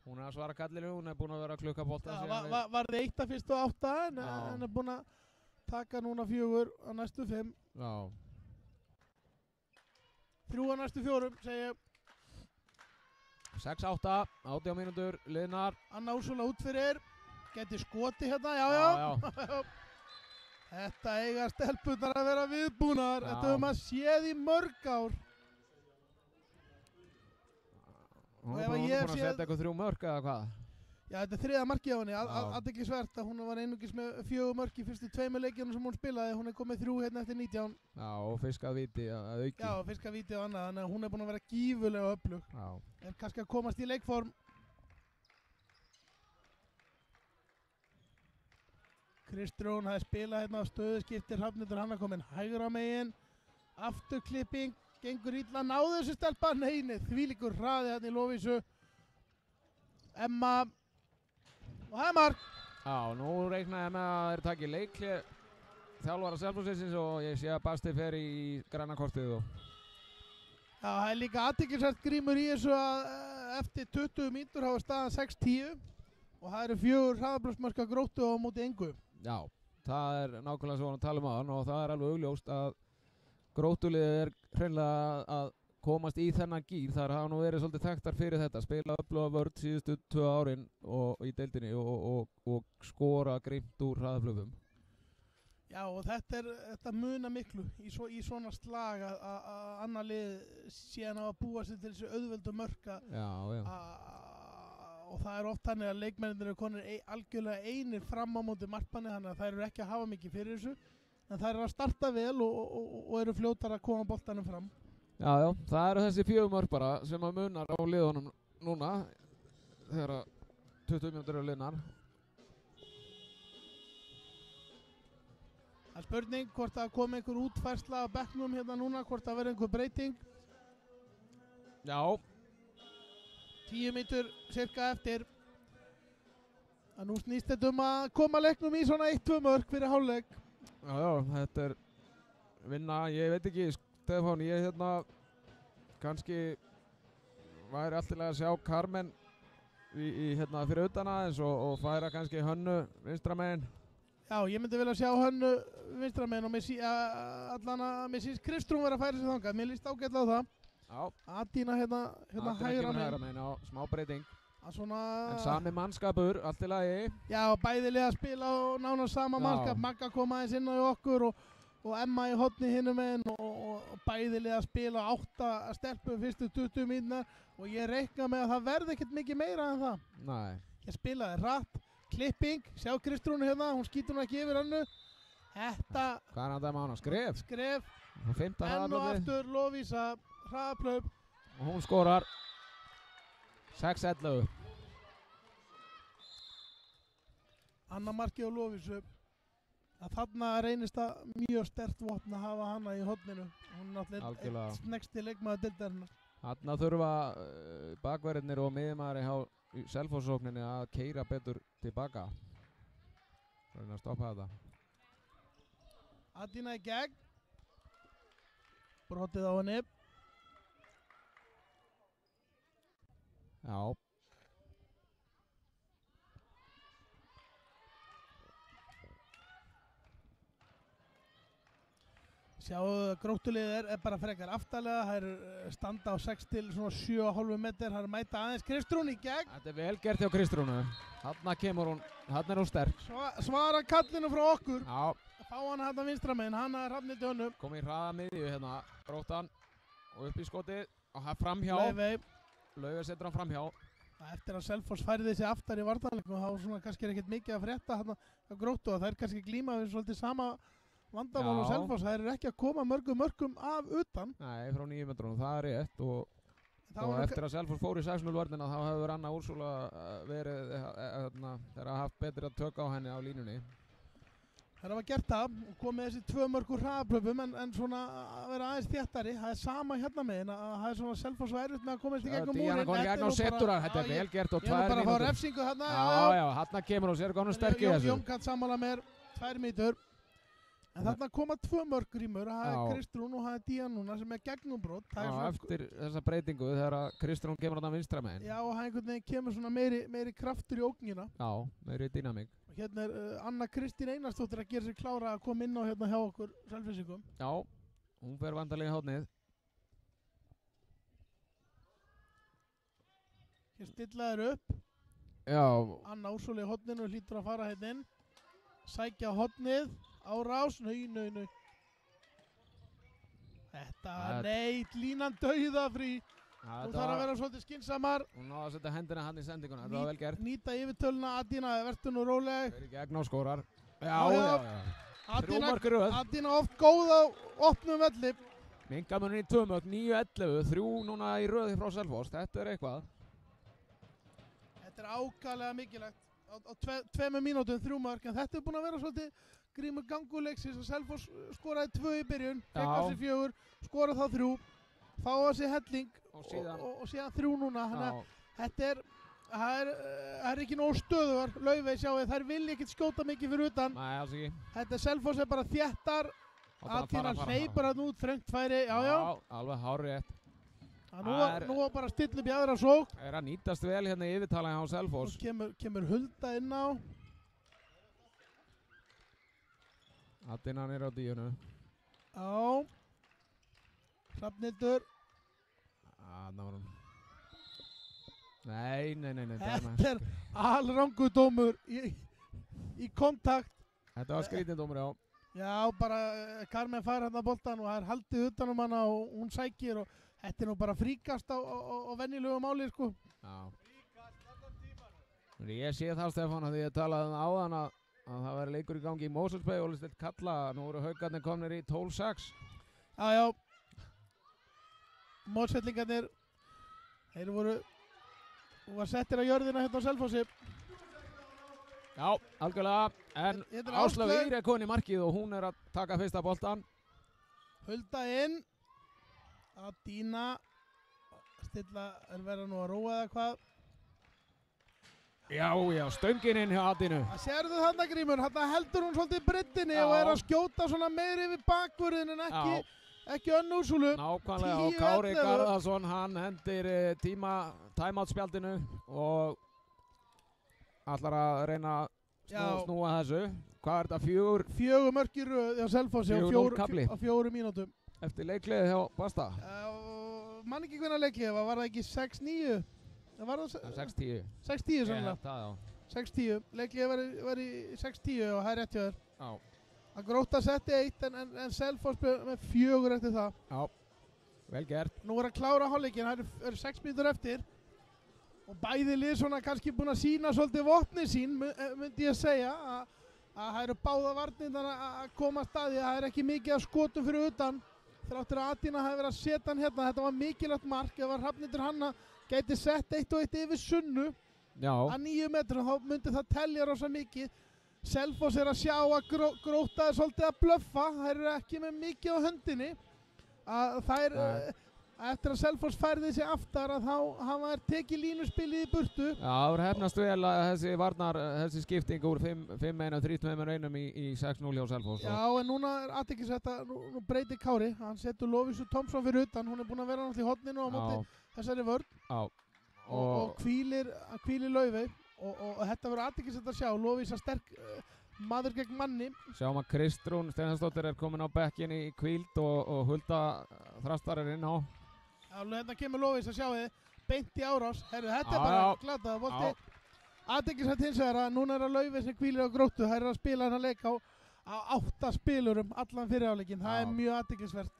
Speaker 1: Hún er að svara kallinu, hún er búin að vera að klukka bolta.
Speaker 2: Var það 1 að fyrstu 8 en er búin að taka núna 4 á næstu 5.
Speaker 1: Já.
Speaker 2: 3 á næstu 4, segi ég.
Speaker 1: 6-8, 80 mínútur, liðnar.
Speaker 2: Anna Úrsula út fyrir. Gæti skoti hérna, já. Þetta eiga stelpunar að vera viðbúnar. Þetta höfum að séð í mörg ár.
Speaker 1: Hún er búin að setja eitthvað 3 mörk eða hvað?
Speaker 2: Já, þetta er 3. markið á henni. Athyglisvert að hún var einungis með 4 mörk í fyrstu 2 leikjunum sem hún spilaði. Hún er komið 3 hérna eftir 19.
Speaker 1: Já, og fiskað víti að auki.
Speaker 2: Já, fiskað víti og annað. Þannig að hún er búin að vera gífurlega öflug.
Speaker 1: Já.
Speaker 2: En kannski að komast í leikform. Kristrún hafði spilað hérna á stöðuskipti. Hrafnhildur Hanna kominn hægra megin. Afturklipping. Gengur illa, náðu þessu stelpa, neini, þvílíkur hraði hérna í Lovísu. Emma, og það er mark.
Speaker 1: Já, nú reiknaði ég með að þeir taki leikli þjálfara Selfossins og ég sé að Basti fer í græna kortið.
Speaker 2: Já, það er líka athyglisvert Grímur í þessu að eftir 20 mínútur hafa staðan 6-10 og það eru 4 hraðabrúsmörk að Gróttu á móti engu.
Speaker 1: Já, það er nákvæmlega svo að tala um aðan og það er alveg augljóst að Gróttuliðið er hreinlega að komast í þennan gír. Þar hafa nú verið svolítið þekktar fyrir þetta, spila öfluga vörn síðustu 2 árin í deildinni og skora grimmt úr hraðaflöfum.
Speaker 2: Já, og þetta muna miklu í svona slag að annar lið síðan á að búa sig til þessu auðveldu mörka.
Speaker 1: Já.
Speaker 2: og það er oft þannig að leikmennir eru konir algjörlega einir fram á móti markmanni, þannig að þær eru ekki að hafa mikið fyrir þessu, en þær eru að starta vel og eru fljótar að koma boltanum fram.
Speaker 1: Já, það eru þessi 4 mörk bara sem að munar á liðunum núna þegar 20 mínútur eru liðnar.
Speaker 2: Það er spurning hvort að komi einhver útfærsla á bekknum hérna núna, hvort að vera einhver breyting.
Speaker 1: Já.
Speaker 2: 10 mínútur cirka eftir. að nú snýst þetta að koma leiknum í svona 1-2 mörk fyrir hálfleik.
Speaker 1: Já, þetta er vinna, ég veit ekki, Stefán, ég kannski væri alltaf að sjá Carmen í fyrir utan aðeins og færa kannski Hönnu vinstramegin.
Speaker 2: Já, ég myndi vilja sjá Hönnu vinstramegin og mér síns Kristrún vera að færa sér þangað, mér líst ágætlega á það.
Speaker 1: Já.
Speaker 2: Adína hægra megin.
Speaker 1: Já, smá breyting.
Speaker 2: Svona,
Speaker 1: en sami mannskapur, allt í lagi.
Speaker 2: Já, bæði liða að spila og nána sama mannskap. Magga kom aðeins inn á okkur og Emma í horni hinum megin og bæði liða að spila 8 stelpur fyrstu 20 mínútur og ég reikna með að það verði ekkert mikið meira en það.
Speaker 1: Nei.
Speaker 2: Ég spilaði hratt, klipping, sjá Kristrúnu hérna, hún skýtur hún ekki yfir Hönnu. Þetta...
Speaker 1: Hvað er hann að mána? Skref?
Speaker 2: Skref.
Speaker 1: Enn
Speaker 2: og aftur Lovísa, hraðaplöp.
Speaker 1: Og hún skorar 6-11.
Speaker 2: Anna markið á Lovísu. Þarna reynist það mjög sterkt vopn að hafa hana í horninu. Hún er náttúrulega einn snegsti leikmaður deildarinnar.
Speaker 1: Þarna þurfa bakverðirnir og miðjumaður í Selfoss-sókninni að keyra betur tilbaka. Reyna að stoppa þetta.
Speaker 2: Adína í gegn. Brotið á henni.
Speaker 1: Já.
Speaker 2: Sjáu, Gróttuliðið er bara frekar aftarlega, það er standa á 6 til svona 7,5 metr, það er mæta aðeins Kristrún í gegn.
Speaker 1: Þetta er vel gert hjá Kristrúnu, þarna kemur hún, þarna er hún sterk.
Speaker 2: Svara kallinu frá okkur.
Speaker 1: Já.
Speaker 2: Fá hann hérna vinstramegin, hann er Hrafnhildi Hönnu.
Speaker 1: Kom í hraða miðju hérna, Gróttan og upp í skotið og framhjá. Laufey setur hann framhjá.
Speaker 2: Eftir að Selfoss færði þessi aftar í varnarleikum þá svona kannski ekkert mikið að frétta hérna á Gróttu og það er kannski glíma við svolítið sama vandamál og Selfoss, það er ekki að koma mörgum af utan.
Speaker 1: Nei, frá 9 metrunum, það er rétt og eftir að Selfoss fór í 6-0 vörnina þá hefur Anna Úrsula verið þegar að haft betri að tökka á henni á línunni.
Speaker 2: Það var gert það og komið þessi 2 mörgur hraðaplöpum en svona að vera aðeins þéttari, það er sama hérna megin að það er svona Selfoss og erfitt með að komast í gegnum múrin.
Speaker 1: Þetta er vel gert og 2 mínútur.
Speaker 2: Ég er bara að fá refsingu hérna.
Speaker 1: Já, hérna kemur og sér konum sterk í þessu.
Speaker 2: Jón kann sammála mér 2 mínútur. En þarna koma 2 mörg grímur, það er Kristrún og það er Díana núna sem er gegnumbrot.
Speaker 1: Já, eftir þessa breytingu þegar Kristrún kemur á vinstra megin.
Speaker 2: Já, og það einhvern veginn kemur svona meiri kraftur í ógnina.
Speaker 1: Já, meiri dýnamík.
Speaker 2: Hérna er Anna Kristín Einarsdóttir að gera sér klára að koma inn á hérna hjá okkur Selfyssingum.
Speaker 1: Já, hún fer vandarlega í hornið.
Speaker 2: Hér stillaður upp.
Speaker 1: Já.
Speaker 2: Anna Úrsula í horninu hlýtur að fara hérna inn. Sækja hornið. Árás, nei. Línan dauðafrí. Þú þarf að vera svolítið skynsamar.
Speaker 1: Hún náði að setja hendina hann í sendinguna, þetta var vel gert.
Speaker 2: Nýta yfirtöluna, Adína, verður nú róleg.
Speaker 1: Fyrir gegn á skórar. Já. 3 mörk í röð.
Speaker 2: Adína oft góð á opnum velli.
Speaker 1: Minkamuninn í 2 mörk, 9-11, 3 núna í röð frá Selfoss, þetta er eitthvað.
Speaker 2: Þetta er ákaflega mikilvægt. Á 2 mínútum 3 mörk, en þetta er búin að vera svolítið grímur ganguleiksins og Selfoss skoraði 2 í byrjun, fekk á sig 4, skoraði þá 3, fá á sig helling og síðan 3 núna. Þetta er ekki nóg stöðuvar, Laufey sjáu þær vilja ekkert skjóta mikið fyrir utan.
Speaker 1: Nei, alls ekki.
Speaker 2: Þetta Selfoss er bara þéttar, Adína hleypur hann út, þröngt færi, já.
Speaker 1: Alveg hárrétt.
Speaker 2: Nú var bara still upp í aðra sók.
Speaker 1: Er að nýtast vel hérna í yfirtalaði á Selfoss.
Speaker 2: Kemur Hulda inn á.
Speaker 1: Adína er á díunu.
Speaker 2: Já. Hrafnhildur.
Speaker 1: Þarna var hún. Nei.
Speaker 2: Þetta er alrangur dómur í kontakt.
Speaker 1: Þetta var skrítinn dómur, já.
Speaker 2: Já, bara Carmen fær hérna boltan og það er haldið utanum hana og hún sækir og þetta er nú bara fríkast á venjulegu máli, sko.
Speaker 1: Já. Ég sé það, Stefán, að því ég talaði áðan að það væri leikur í gangi í Mosfellsbæ og Ólisteinn kalla. Nú eru Haukarnir komnir í 12-6.
Speaker 2: Já. Mótsvellingarnir, þeir var settir á jörðina hérna á Selfossi.
Speaker 1: Já, algjörlega. En Áslaug Ýr er komin í markið og hún er að taka fyrsta boltan.
Speaker 2: Hulda inn. Að Dína stilla, verða nú að róa eða hvað.
Speaker 1: Já, stöngin inn hjá Adínu.
Speaker 2: Það sérðu þarna Grímur, þarna heldur hún svolítið brittinni og er að skjóta svona meiri yfir bakvörðin en ekki önnu Úrsúlu.
Speaker 1: Nákvæmlega, og Kári Garðarsson, hann hendir timeout-spjaldinu og ætlar að reyna að snúa þessu. Hvað er þetta,
Speaker 2: fjögur mörk í röð á Selfossi á 4 mínútum.
Speaker 1: Eftir leikliðið hjá Basta?
Speaker 2: Man ekki hvernig leikliðið var það ekki 6-9? Var það
Speaker 1: 6-10.
Speaker 2: 6-10 sannlega. 6-10. Leikliðið var í 6-10 og það er rétt hjá þér.
Speaker 1: Já.
Speaker 2: Að Grótta setti 1 en Selfoss með 4 eftir það.
Speaker 1: Já, vel gert.
Speaker 2: Nú er að klára hálfleikinn, það eru 6 mínútur eftir. Og bæði lið svona kannski búin að sína svolítið vopni sín, myndi ég segja. Að það eru báða varnirnar að koma að staði. Það er ekki mikið að skotum fyrir utan. Þráttur að Adína hafi verið að setja hann hérna. Þetta var mikilvægt mark. Ef Hrafnhildur Hanna gæti sett 1-1 yfir Sunnu að 9 metrum, þá myndi það telja rosa mikið. Selfoss er að sjá að Grótta er svolítið að blöffa. Það eru ekki með mikið á höndinni. Eftir að Selfoss færði sig aftar að þá hafa þær tekið línuspilið í burtu.
Speaker 1: Já, það var hefnast vel að þessi skipting úr 5-1 og 3-2-1 í 6-0 hjá Selfoss.
Speaker 2: Já, en núna er aðtekist nú breytir Kári. Hann setur Lovísu Tómsson fyrir utan. Hún er búin að vera náttúrulega í horninu á móti þessari vörn.
Speaker 1: Já.
Speaker 2: Og hvílir Laufey. Og þetta verður aðtekist að sjá. Lovísa sterk maður gegn manni.
Speaker 1: Sjáum að Kristrún Steinarsdóttir er komin á bekkinn í hvíld og Hulda Þrastar er inn á.
Speaker 2: Já, hérna kemur Lóvis að sjá þið beint í árás. Herru, þetta er bara glatað bolti. Aðteklisvægt hins vegar að núna er að Laufey sem hvílir á Gróttu. Það er að spila hennar leik á 8 spilurum allan fyrirháleikinn. Það er mjög aðteklisvert.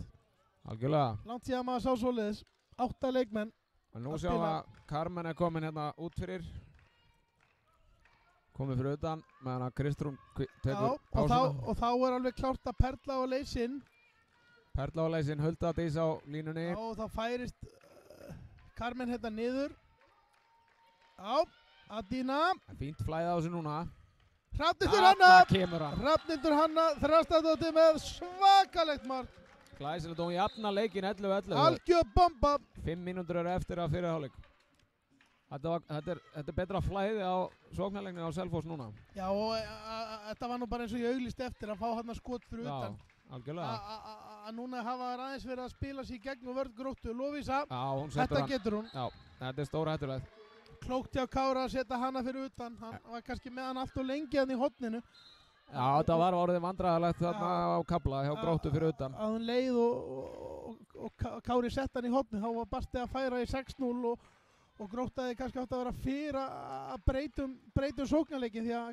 Speaker 1: Algjörlega.
Speaker 2: Langt síðan maður sá svoleiðis. 8 leikmenn.
Speaker 1: Og nú sjáum að Carmen er komin hérna út fyrir. Komið fyrir utan meðan að Kristrún tekur pásuna.
Speaker 2: Og þá er alveg klárt að Perla og Leysinn.
Speaker 1: Perla og Leysinn, Hulda Dís á línunni.
Speaker 2: Já, og þá færist Carmen hérna niður. Já, Adína.
Speaker 1: Fínt flæði á þessu núna.
Speaker 2: Hrafnhildur Hanna.
Speaker 1: Kemur hann.
Speaker 2: Hrafnhildur Hanna, Þrastardóttir með svakalegt mark.
Speaker 1: Glæsilegt og hún jafna leikinn 11-11.
Speaker 2: Algjör bomba.
Speaker 1: 5 mínútur eru eftir að fyrir hálfleik. Þetta er betra flæði á sóknarleikni á Selfoss núna.
Speaker 2: Já, og þetta var nú bara eins og ég auglýst eftir að fá hann skot fyrir utan.
Speaker 1: Já, algjörlega.
Speaker 2: Að núna hafa þær aðeins verið að spila sér í gegn og vörð Gróttu. Lovísa,
Speaker 1: þetta
Speaker 2: getur hún.
Speaker 1: Já, þetta er stóra hættulegt.
Speaker 2: Klókt hjá Kára að setja hana fyrir utan. Hann var kannski með hann allt og lengi hann í horninu.
Speaker 1: Já, þetta var orðið vandræðalegt þarna á kafla hjá Gróttu fyrir utan.
Speaker 2: Að hún leið og Kári sett hann í horninu. Þá var Basti að færa í 6-0 og Gróttaði kannski átt að vera fyrir að breytum sóknarleikin því að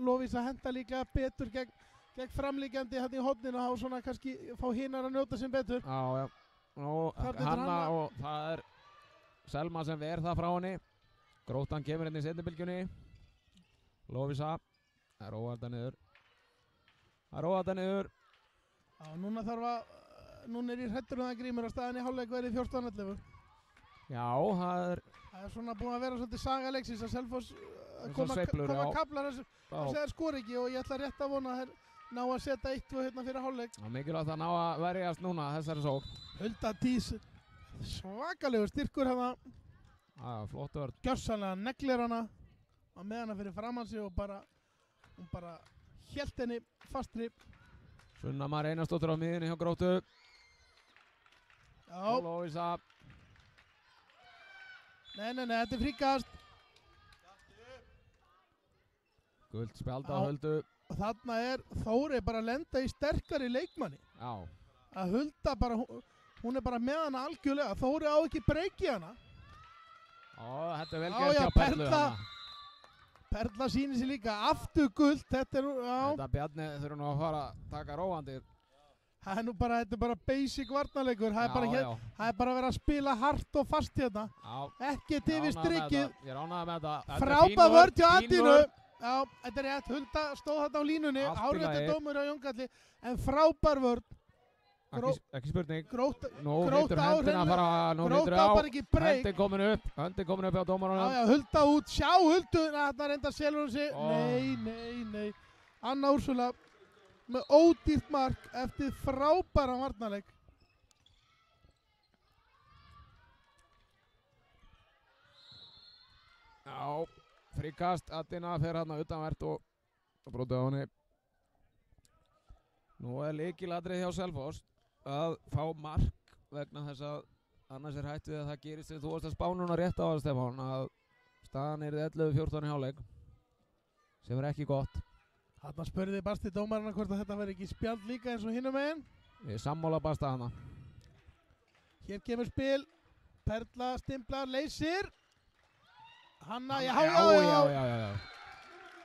Speaker 2: Lovísa henda líka betur gegn framlíkjandi hérna í horninu og svona kannski fá hinnar að njóta sem betur.
Speaker 1: Já. Og Hanna og það er Selma sem ver það frá henni. Gróttan kemur inn í seinnibilgjunni. Lovísa er óhælda niður.
Speaker 2: Já, núna er ég hræddur það Grímur að staðan í hálfleik verið 14-11.
Speaker 1: Já, það
Speaker 2: er svona búin að vera svolítið saga leiksins að Selfoss koma kaplar þess skor ekki og ég ætla rétt að vona að þeir ná að setja 1-2 hérna fyrir hálfleik.
Speaker 1: Já, mikilvægt að ná að verjast núna þessari sók.
Speaker 2: Hulda Dís, svakalegur styrkur hérna.
Speaker 1: Já, flott vörn.
Speaker 2: Gjörsanlega neglir hana að með hana fyrir framan sig og hún bara hélt henni fastri.
Speaker 1: Sunna Mar Einarsdóttir á miðinni hjá Gróttu.
Speaker 2: Já.
Speaker 1: Lovísa.
Speaker 2: Nei, þetta er fríkast.
Speaker 1: Gult spjald á Huldu.
Speaker 2: Og þarna er Þóri bara að lenda í sterkari leikmanni.
Speaker 1: Já.
Speaker 2: Að Hulda bara, hún er bara með hana algjörlega. Þóri á ekki breyki hana.
Speaker 1: Já, þetta er vel gert hjá Perlu hana.
Speaker 2: Perla sýnir sér líka aftur gult. Þetta
Speaker 1: Bjarni þurfa nú að fara að taka róandi.
Speaker 2: Þetta er bara basic varnarleikur. Það er bara verið að spila hart og fast hérna. Ekkert yfir strikið.
Speaker 1: Ég er ánægður með þetta.
Speaker 2: Frábær vörn hjá Adínu. Já, þetta er rétt. Hulda stóð þetta á línunni. Hárréttur dómur á Jónkalli. En frábær vörn.
Speaker 1: Ekki spurning. Nú
Speaker 2: Gróta á bara ekki breyk.
Speaker 1: Höndin komin upp á dómaranum.
Speaker 2: Já, Hulda út. Sjá Huldu. Þetta reyndar selur hún sig. Nei. Anna Úrsula með ódýrt mark eftir frábæran varnarleik.
Speaker 1: Já, fríkast. Adina fer hérna utanvert og brotið á henni. Nú er lykilatriði hjá Selfoss að fá mark vegna þess að annars er hætt við að það gerist þegar þú varst að spá núna rétt á það, Stefán, að staðan er 11-14 í hálfleik sem er ekki gott.
Speaker 2: Þarna spurði Basti dómarana hvort að þetta verði ekki spjald líka eins og hinum megin.
Speaker 1: Ég sammála Basta hana.
Speaker 2: Hér kemur spil. Perla stimplar, leysir. Hanna, já.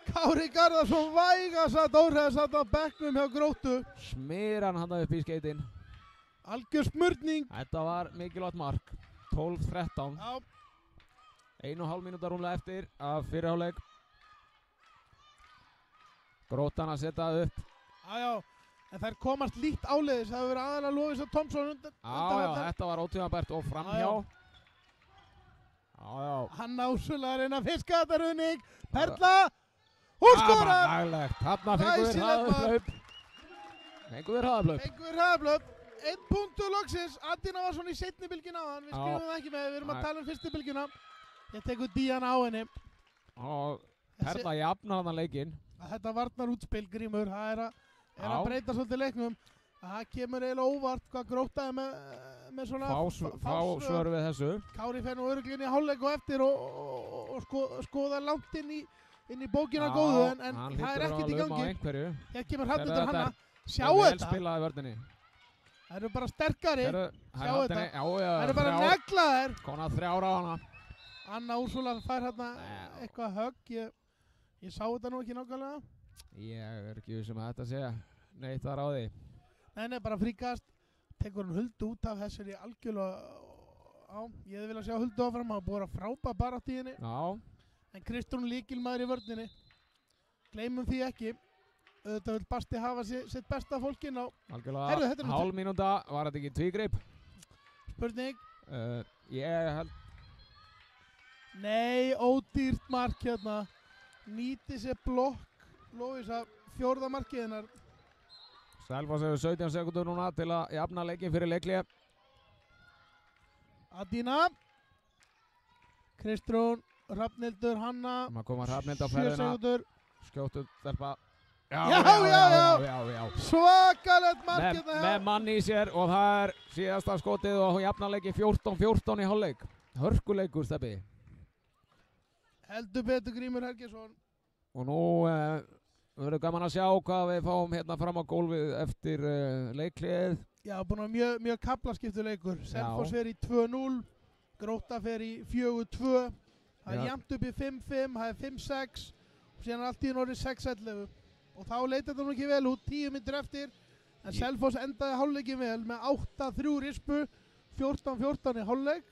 Speaker 2: Kári Garðarsson vægast að Dórhæða satt á bekknum hjá Gróttu.
Speaker 1: Smyr hann upp í skeitin.
Speaker 2: Algjör smurning.
Speaker 1: Þetta var mikilvægt mark. 12-13.
Speaker 2: Já.
Speaker 1: 1,5 mínúta rúmlega eftir af fyrirháleik. Grótan að setja upp.
Speaker 2: Já, en þær komast lítt áleiðis. Það hefur verið aðalega Lovísa Tomsson
Speaker 1: þetta var ótímabært og framhjá. Já.
Speaker 2: Hann Úrsula að reyna að fiska þetta running. Perla, hún skorar.
Speaker 1: Þarna fengur við hraðablöp.
Speaker 2: 1 punktur loksins. Adina var svona í seinni bylginu á hann. Við skrifum það ekki með, við erum að tala um fyrstu bylgina. Ég tekur Díana á henni.
Speaker 1: Og Perla jafnar hann leikinn.
Speaker 2: Þetta varnar útspil, Grímur, það er að breyta svolítið leiknum. Það kemur eiginlega óvart hvað Grótaði með svona
Speaker 1: fá svör við þessu.
Speaker 2: Kári fer nú örugglega inn í hálfleik og eftir og skoða langt inn í bókina góðu, en það er ekkert í gangi. Hér kemur Hrafnhildur Hanna. Sjá þetta. Það eru bara sterkari. Sjá þetta. Það eru bara neglaðir.
Speaker 1: Konar 3 ára á hana.
Speaker 2: Anna Úrsula fær hérna eitthvað högg. Ég sá þetta nú ekki nákvæmlega.
Speaker 1: Ég er ekki sem að þetta segja. Neitt þar á því.
Speaker 2: Nei, bara fríkast. Tekur hann Huldu út af þessari algjörlega. Ég hefði viljað sjá Huldu áfram. Það búið að frábæra barátt í henni.
Speaker 1: Já.
Speaker 2: En Kristrún lykilmaður í vörninni. Gleymum því ekki. Þetta vil Basti hafa sitt besta fólkinn á.
Speaker 1: Algjörlega. Hálf mínúta. Var þetta ekki tvígreip?
Speaker 2: Spurning.
Speaker 1: Ég held.
Speaker 2: Nei, ódýrt mark hérna. Nýti sér blokk Lovísa, 4. markið hennar.
Speaker 1: Selfoss hefur 17 sekundur núna til að jafna leikinn fyrir leikli.
Speaker 2: Adína. Kristrún, Hrafnhildur, Hanna.
Speaker 1: Það koma Hrafnhildur á ferðina.
Speaker 2: 7 sekundur.
Speaker 1: Skjóttu stelpa.
Speaker 2: Já. Svakalegt mark hérna.
Speaker 1: Með manni í sér og það er síðasta skotið og jafna leikinn 14-14 í hálfleik. Hörkuleikur, Steppi.
Speaker 2: Heldur betur Grímur Helgesson.
Speaker 1: Og nú verður gaman að sjá hvað við fáum hérna fram á gólfið eftir leiklið.
Speaker 2: Já, búin að mjög kaflaskiptu leikur. Selfoss fer í 2-0, Gróta fer í 4-2. Það er jafnt upp í 5-5, það er 5-6 og síðan allt í orðið 6-11. Og þá leit þetta nú ekki vel út, 10 mínútur eftir. En Selfoss endaði hálfleikin vel með 8-3 rispu, 14-14 í hálfleik.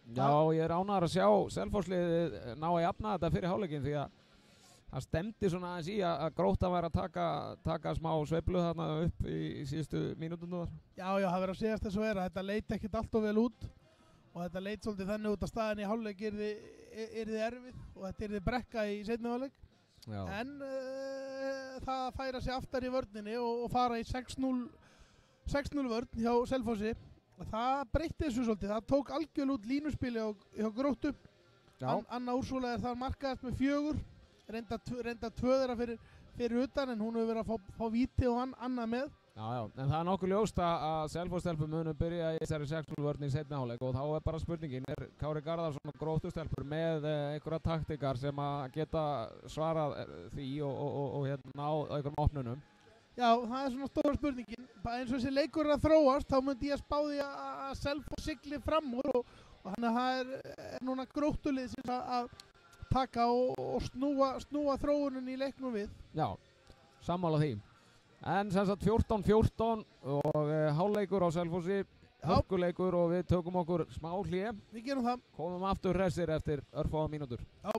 Speaker 1: Já, ég er ánægður að sjá Selfossliðið ná að jafna þetta fyrir hálfleikinn því að það stemdi svona aðeins í að Gróta væri að taka smá sveiflu þarna upp í síðustu mínútunum þar.
Speaker 2: Já, það verður að segjast þess að vera. Þetta leit ekkert allt of vel út og þetta leit svolítið þannig út að staðan í hálfleik yrði erfið og þetta yrði brekka í seinni hálfleik. En það færa sig aftar í vörninni og fara í 6-0 vörn hjá Selfossi. Það breytti þessu svolítið, það tók algjörlega út línuspili hjá Gróttu. Anna Úrsula er þar markaðast með 4, reynda 2 þeirra fyrir utan en hún hefur verið að fá víti og Anna með.
Speaker 1: Já, en það er nokkuð ljóst að Selfoss-stelpur munu byrja í þessari 6-0 vörn í seinni hálfleik og þá er bara spurningin, er Kári Garðarsson og Gróttu-stelpur með einhverja taktikar sem að geta svarað því og hérna á einhverjum opnunum?
Speaker 2: Já, það er svona stóra spurningin. Eins og þessi leikur er að þróast, þá myndi ég að spá því að Selfoss sigli fram úr og þannig að það er núna Gróttulið sem að taka og snúa þróunin í leiknum við.
Speaker 1: Já, sammála því. En sem sagt 14-14 og hálfleikur á Selfossi, hörkuleikur og við tökum okkur smá hlé.
Speaker 2: Við gerum það.
Speaker 1: Komum aftur hressir eftir örfáar mínútur.
Speaker 2: Já.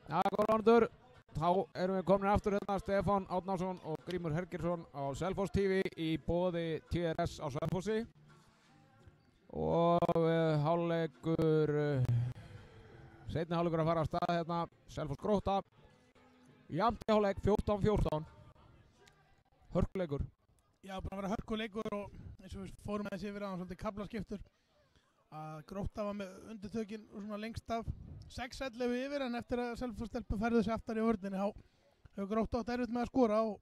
Speaker 1: Já, góður ándur. Þá erum við komin aftur hérna Stefán Árnason og Grímur Hergeirsson á Selfoss TV í boði TRS á Selfossi. Og hálfleikur, seinni hálfleikur að fara af stað hérna, Selfoss Grótta. Jafnt í hálfleik 14-14. Hörkuleikur.
Speaker 2: Já, búin að vera hörkuleikur og eins og við fórum með þessi yfir aðan svolítið kaflaskiptur. Að Grótta var með undirtökin og svona lengst af 6-11 yfir en eftir að Selfoss stelpur færðu sig aftar í vörninni þá hefur Grótta átt erfitt með að skora og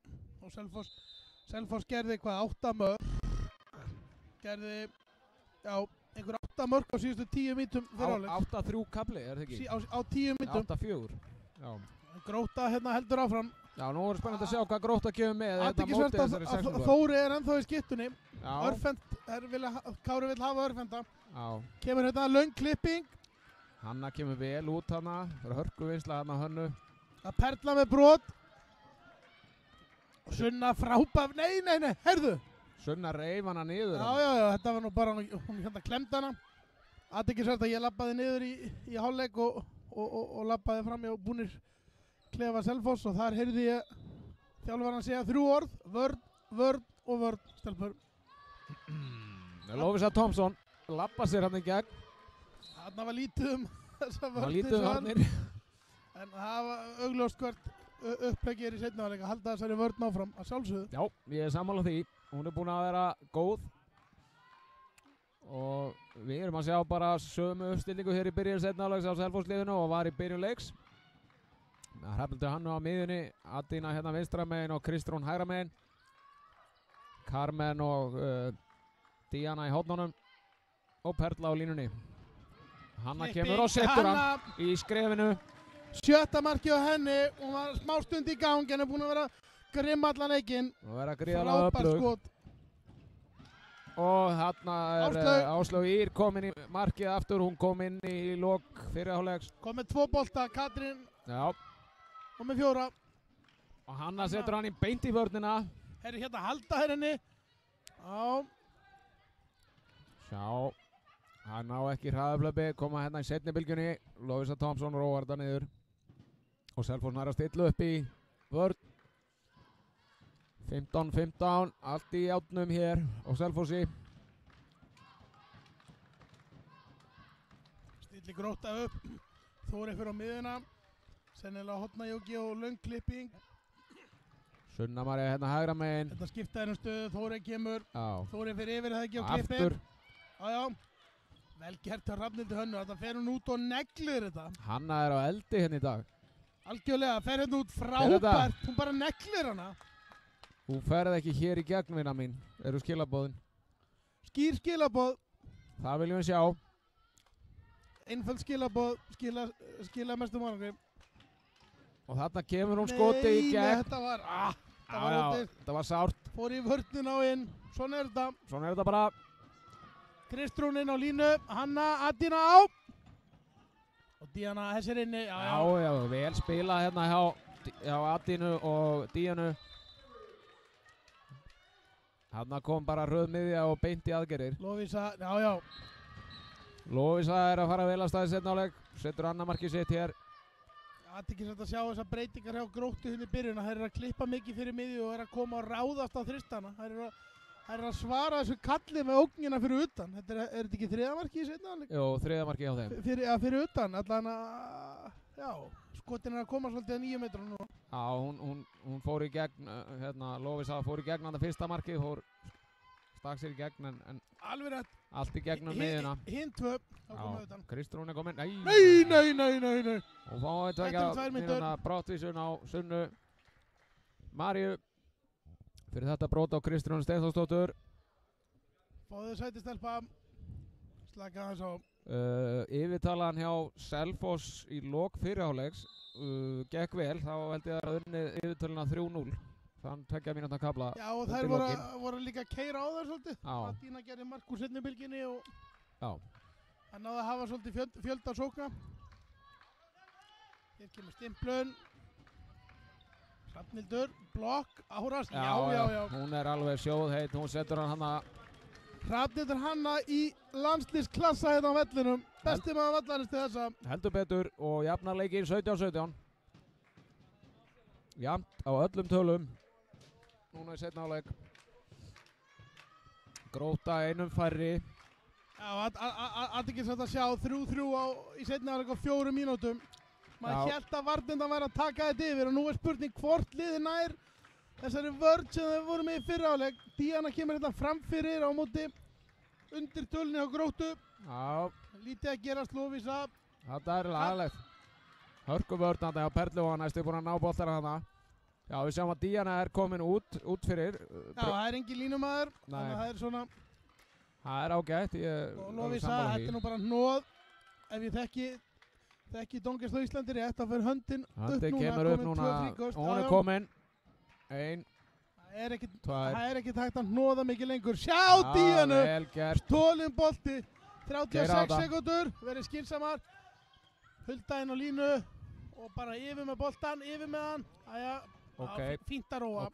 Speaker 2: Selfoss gerði hvað 8 mörk gerði einhver 8 mörk á síðustu 10 mínútum fyrir hálfleik
Speaker 1: 8-3 kafli, er það ekki?
Speaker 2: Á 10 mínútum
Speaker 1: 8-4, já.
Speaker 2: Grótta hérna heldur áfram.
Speaker 1: Já, nú er spennandi að sjá hvað Grótta kemur með
Speaker 2: Athyglisvert að Þóri er ennþá í skiptunni. Örfend, Kári vill hafa Örfenda.
Speaker 1: Já.
Speaker 2: Kemur hérna löng klipping.
Speaker 1: Hanna kemur vel út hana, fyrir hörkuvinnsla hana Hönnu.
Speaker 2: Það perla með brot. Sunna frábæf, nei, herðu.
Speaker 1: Sunna reif hana niður.
Speaker 2: Já, þetta var nú bara, hún hérna klemd hana. Athyglisvert að ég labbaði niður í hálfleik og labbaði fram hjá búnir klefa Selfoss og þar heyrði ég þjálfarann segja 3 orð, vörn, stelpur.
Speaker 1: Lovisa Thompson labba sér hann í gegn.
Speaker 2: Þarna var lítið þessa vörn.
Speaker 1: Það var lítið vörnir.
Speaker 2: En það var augljóst hvert upplegið í seinni hálfleik að halda þessari vörn áfram að sjálfsögðu.
Speaker 1: Já, ég er sammála því. Hún er búin að vera góð. Og við erum að sjá bara sömu uppstillingu hér í byrjun seinni hálfleiks á Selfoss liðinu og var í byrjun leiks. Hrafnildur Hannu á miðjunni, Adína hérna vinstra megin og Kristrún hægra megin. Carmen og Díana í hótnunum og Perla á línunni. Hanna kemur og setur hann í skrefinu.
Speaker 2: 7. markið á henni, hún var smá stund í gang en er búin að vera grimm allan leikinn.
Speaker 1: Og vera gríðarlega öflug. Og þarna er Áslaug Ýr komin í markið aftur, hún kom inn í lok fyrri hálfleiks.
Speaker 2: Kom með 2 bolta, Katrín.
Speaker 1: Já.
Speaker 2: Og með 4.
Speaker 1: Og Hanna setur hann í beint í vörnina.
Speaker 2: Herri hérna halda henni. Já.
Speaker 1: Sjá. Hann á ekki hraðaflöpi, koma hérna í seinni bylgjunni. Lovisa Thompson róar þetta niður. Og Selfoss nær að stilla upp í vörn. 15-15, allt í játnum hér á Selfossi.
Speaker 2: Stilli Grótta upp. Þóri fyrir á miðuna. Sennilega hotnajóki og löng klipping.
Speaker 1: Sunna María hérna hægra megin.
Speaker 2: Þetta skiptaði stöðu, Þóri kemur.
Speaker 1: Já.
Speaker 2: Þóri fyrir yfir það ekki og klippir.
Speaker 1: Aftur.
Speaker 2: Já. Vel gert hjá Hrafnhildi Hönnu. Þetta fer hún út og neglir þetta.
Speaker 1: Hanna er á eldi hérna í dag.
Speaker 2: Algjörlega, fer hérna út frábært. Hún bara neglir hana.
Speaker 1: Hún ferði ekki hér í gegn, vinna mín. Eru skilabóðin?
Speaker 2: Skýr skilabóð.
Speaker 1: Það viljum við sjá.
Speaker 2: Einföld skilabóð, skila mestum árangri.
Speaker 1: Og þarna kemur hún skoti í gegn.
Speaker 2: Nei, þetta var,
Speaker 1: þetta var sárt.
Speaker 2: Fór í vörnin á inn. Svona er þetta.
Speaker 1: Svona er þetta bara.
Speaker 2: Kristrún inn á línu. Hanna, Adína á. Og Díana þessir inni.
Speaker 1: Já, vel spilað hérna hjá Adínu og Díanu. Hanna kom bara röð miðja og beint í aðgerðir.
Speaker 2: Lovisa, já.
Speaker 1: Lovisa er að fara vel að staði setna áleik. Setur annað markið sitt hér.
Speaker 2: Það er ekki sætt að sjá þessar breytingar hjá Gróttu hérna í byrjun. Það er að klippa mikið fyrir miðju og er að koma og ráðast á þristana. Það er að svara þessu kalli með ógnina fyrir utan. Er þetta ekki 3. markið í setna áleik?
Speaker 1: Jú, 3. markið hjá þeim.
Speaker 2: Fyrir utan, allan að, já, skotin er að koma svolítið að 9 metra nú.
Speaker 1: Já, hún fór í gegn, Lovisa fór í gegn þetta fyrsta markið, stakk sér í gegn en
Speaker 2: alveg rétt.
Speaker 1: Allt í gegnum miðjuna.
Speaker 2: Hinn 2, þá komum við utan.
Speaker 1: Kristrún er komin,
Speaker 2: Nei.
Speaker 1: Og fáið tvekja mínuna brottvísun á Sunnu Maríu. Fyrir þetta brot á Kristrún Steinþórsdóttur.
Speaker 2: Fáðu sætistelpa, slaka hans á.
Speaker 1: Yfirtalan hjá Selfoss í lok fyrrihálfleiks gekk vel, þá held ég að unnið yfirtalina 3-0. Þann 2 mínútna kafla.
Speaker 2: Já, og þær voru líka að keyra á þær svolítið. Adína gerði mark úr seinni bylginni og hann náði að hafa svolítið fjölda sókna. Hér kemur stimplun. Hrafnhildur, blokk, árast. Já.
Speaker 1: Hún er alveg sjóðheit, hún setur hann hana.
Speaker 2: Hrafnhildur Hanna í landslýsklassa hérna á vellinum. Besti maður vallarins til þessa.
Speaker 1: Heldur betur og jafnar leikinn 17-17. Jafnt á öllum tölum. Núna í seinni hálfleik. Grótta einum færri.
Speaker 2: Já, aðeins að sjá 3-3 í seinni hálfleik á 4 mínútum. Maður hélt að varnirnar væri að taka þetta yfir og nú er spurning hvort liðið nær þessari vörn sem þau voru með í fyrra hálfleik. Díana kemur þetta framfyrir á móti undir tölunni á Gróttu.
Speaker 1: Já.
Speaker 2: Lítið að gerast Lovísa.
Speaker 1: Þetta er lagalegt. Hörku vörn þarna á Perlu og næstu búin að ná boltar þarna. Já, við sjáum að Díana er komin út fyrir.
Speaker 2: Já, það er engin línumæður. Þannig að það er svona.
Speaker 1: Það er ágætt.
Speaker 2: Og Lovísa, þetta er nú bara hnoð. Ef ég þekki Dómgæslu á Íslandi rétt, þá fyrir höndin upp núna.
Speaker 1: Höndin kemur upp núna. Hún er komin. 1, 2.
Speaker 2: Það er ekkert hægt að hnoða mikið lengur. Sjá Díanu.
Speaker 1: Vel gert.
Speaker 2: Stólinn bolti. 36 sekundur. Verið skynsamar. Hulda inn á línu. Og bara yfir með boltan, yfir með hann. Æja, fínt að róa.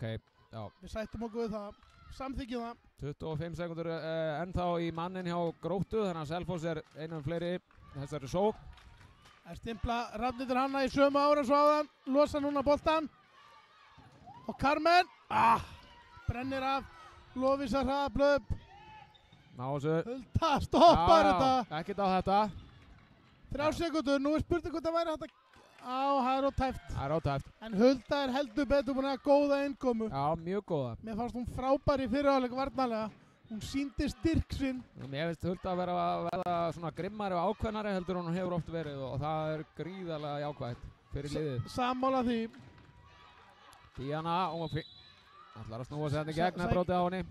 Speaker 1: Já.
Speaker 2: Við sættum okkur við það. Samþykjum það.
Speaker 1: 25 sekundur ennþá í mannin hjá Gróttu. Þannig að Selfoss er einum fleiri. Þessari sók.
Speaker 2: Það er stimpla Rafnhildur Hanna í sömu ára svo áðan. Losa núna boltan. Og Carmen. Brennir af. Lovísa hraðablöð.
Speaker 1: Ná þessu.
Speaker 2: Hulda stoppar þetta.
Speaker 1: Ekkert á þetta.
Speaker 2: 3 sekundur. Nú er spurning hvort það væri þetta. Það er ótæft.
Speaker 1: Það er ótæft.
Speaker 2: En Hulda er heldur betur búin að góða innkomu.
Speaker 1: Já, mjög góða.
Speaker 2: Mér fannst hún frábær í fyrri hálfleik varnarlega. Hún sýndi styrk sinn.
Speaker 1: Mér finnst Hulda að verða svona grimmari og ákveðnari heldur hún hefur oft verið og það er gríðarlega jákvætt fyrir liðið.
Speaker 2: Sammála því.
Speaker 1: Díana, ætlar að snúa sig hérna í gegn að bróti á henni.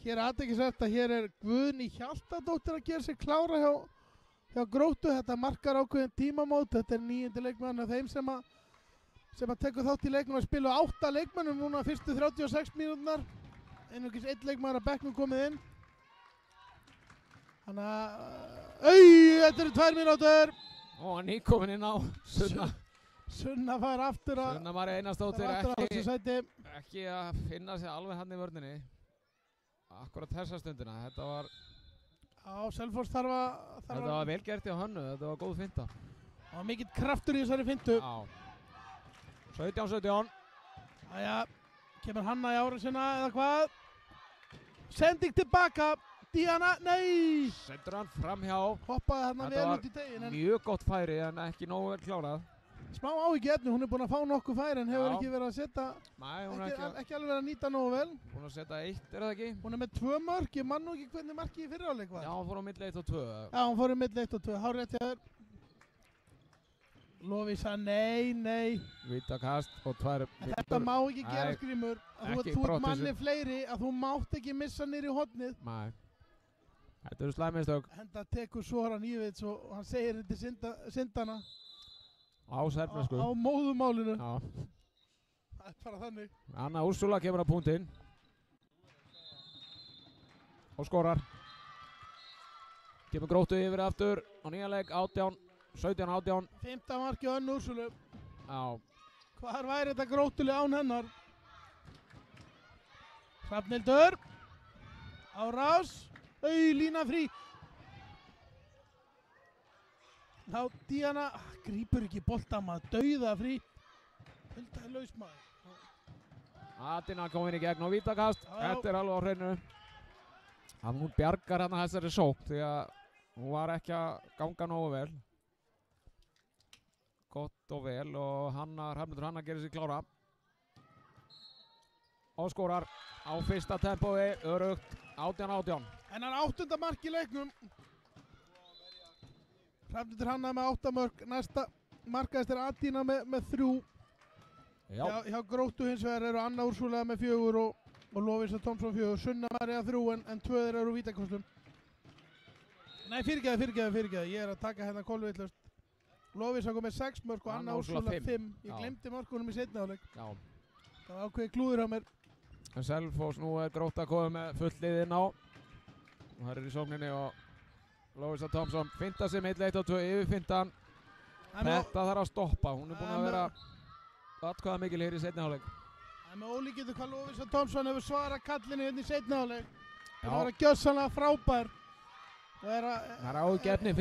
Speaker 2: Hér er athyglisvert að hér er Guðný Hjaltadóttir að gera sig klára hjá Gróttu. Þetta markar ákveðin tímamót. Þetta er 9. leikmann af þeim sem að tekur þátt í leiknum og spilu 8 leikmannum núna fyrstu 36 mínúturnar. Einungis 1 leikmaður að bekknum komið inn. Þannig að þetta eru 2 mínútur.
Speaker 1: Og hann er komin inn á Sunna.
Speaker 2: Sunna fær aftur að
Speaker 1: Sunna Mari Einarsdóttir ekki að finna sig alveg hann í vörninni. Akkurat þessa stundina. Þetta var
Speaker 2: Selfoss þetta
Speaker 1: var vel gert hjá Hönnu. Þetta var góð finta.
Speaker 2: Það var mikill kraftur í þessari fintu.
Speaker 1: 17-17.
Speaker 2: Æja, kemur Hanna í ára sinna eða hvað? Sending tilbaka. Díana, nei!
Speaker 1: Sendur hann framhjá.
Speaker 2: Hoppaði hann vel út í tegin.
Speaker 1: Mjög gott færi en ekki nógu vel klárað.
Speaker 2: Smá áhyggjuefni, hún er búin að fá nokkuð færi en hefur ekki verið að setja.
Speaker 1: Nei, hún er
Speaker 2: ekki alveg verið að nýta nógu vel.
Speaker 1: Búin að setja 1, er það ekki?
Speaker 2: Hún er með 2 mörk, ég man nú ekki hvernig markið í fyrri hálfleik var.
Speaker 1: Já, hún fór á milli 1 og 2.
Speaker 2: Já, hún fór á milli 1 og 2, hárrétt hjá þér. Lovísa, nei.
Speaker 1: Vítakast og 2.
Speaker 2: Þetta má ekki gera Grímur. Þú ert manni fleiri að þú mátt ekki missa niður í hornið.
Speaker 1: Nei. Þetta eru slæmistök.
Speaker 2: Henda tekur Soran Ívits og hann segir þetta syndana.
Speaker 1: Á serbnesku.
Speaker 2: Á móðumálinu.
Speaker 1: Já.
Speaker 2: Það er bara þannig.
Speaker 1: Anna Úrsula kemur á punktinn. Og skorar. Kemur Gróttu yfir aftur á nýja leik 17-18.
Speaker 2: 5. marki á Önnu Úrsulu.
Speaker 1: Já.
Speaker 2: Hvar væri þetta Gróttuli án hennar? Hrafnhildur. Árás. Lína frí. Þá Díana grípur ekki bolta maður, dauða frí. Hulda er laus maður.
Speaker 1: Atina kom inn í gegn og vítakast. Þetta er alveg á hreinu. Hún bjargar hérna þessari sók því að hún var ekki að ganga nógu vel. Gott og vel og Hrafnhildur Hanna gerir sig klára. Og skorar á fyrsta tempói, örugt 18-18.
Speaker 2: Hennar 8. mark í leiknum. Hrafnhildur Hanna með 8 mörk, næsta markaðist er Atina með 3. Hjá Gróttu hins vegar eru Anna Úrsula með 4 og Lovísa Tómsson 4. Sunna María 3 en 2 þeirra eru vítakostum. Nei, fyrirgeðu, ég er að taka hérna kolvillust. Lovísa kom með 6 mörk og Anna Úrsula 5. Ég glemdi mörkunum í seinni hálfleik. Það var ákveðið klúður á mér.
Speaker 1: Selfoss nú er Grótta komið með full lið inn á. Og það er í sókninni og Lovísa Tómsson finta sig milli 1 og 2 yfir fintan. Þetta þarf að stoppa. Hún er búin að vera atkvæða mikil hér í seinni hálfleik.
Speaker 2: Það er með ólíkindum hvað Lovísa Tómsson hefur svarað kallinu hérna í seinni hálfleik. Það var að gjörsamlega frábær. Það
Speaker 1: er ágefni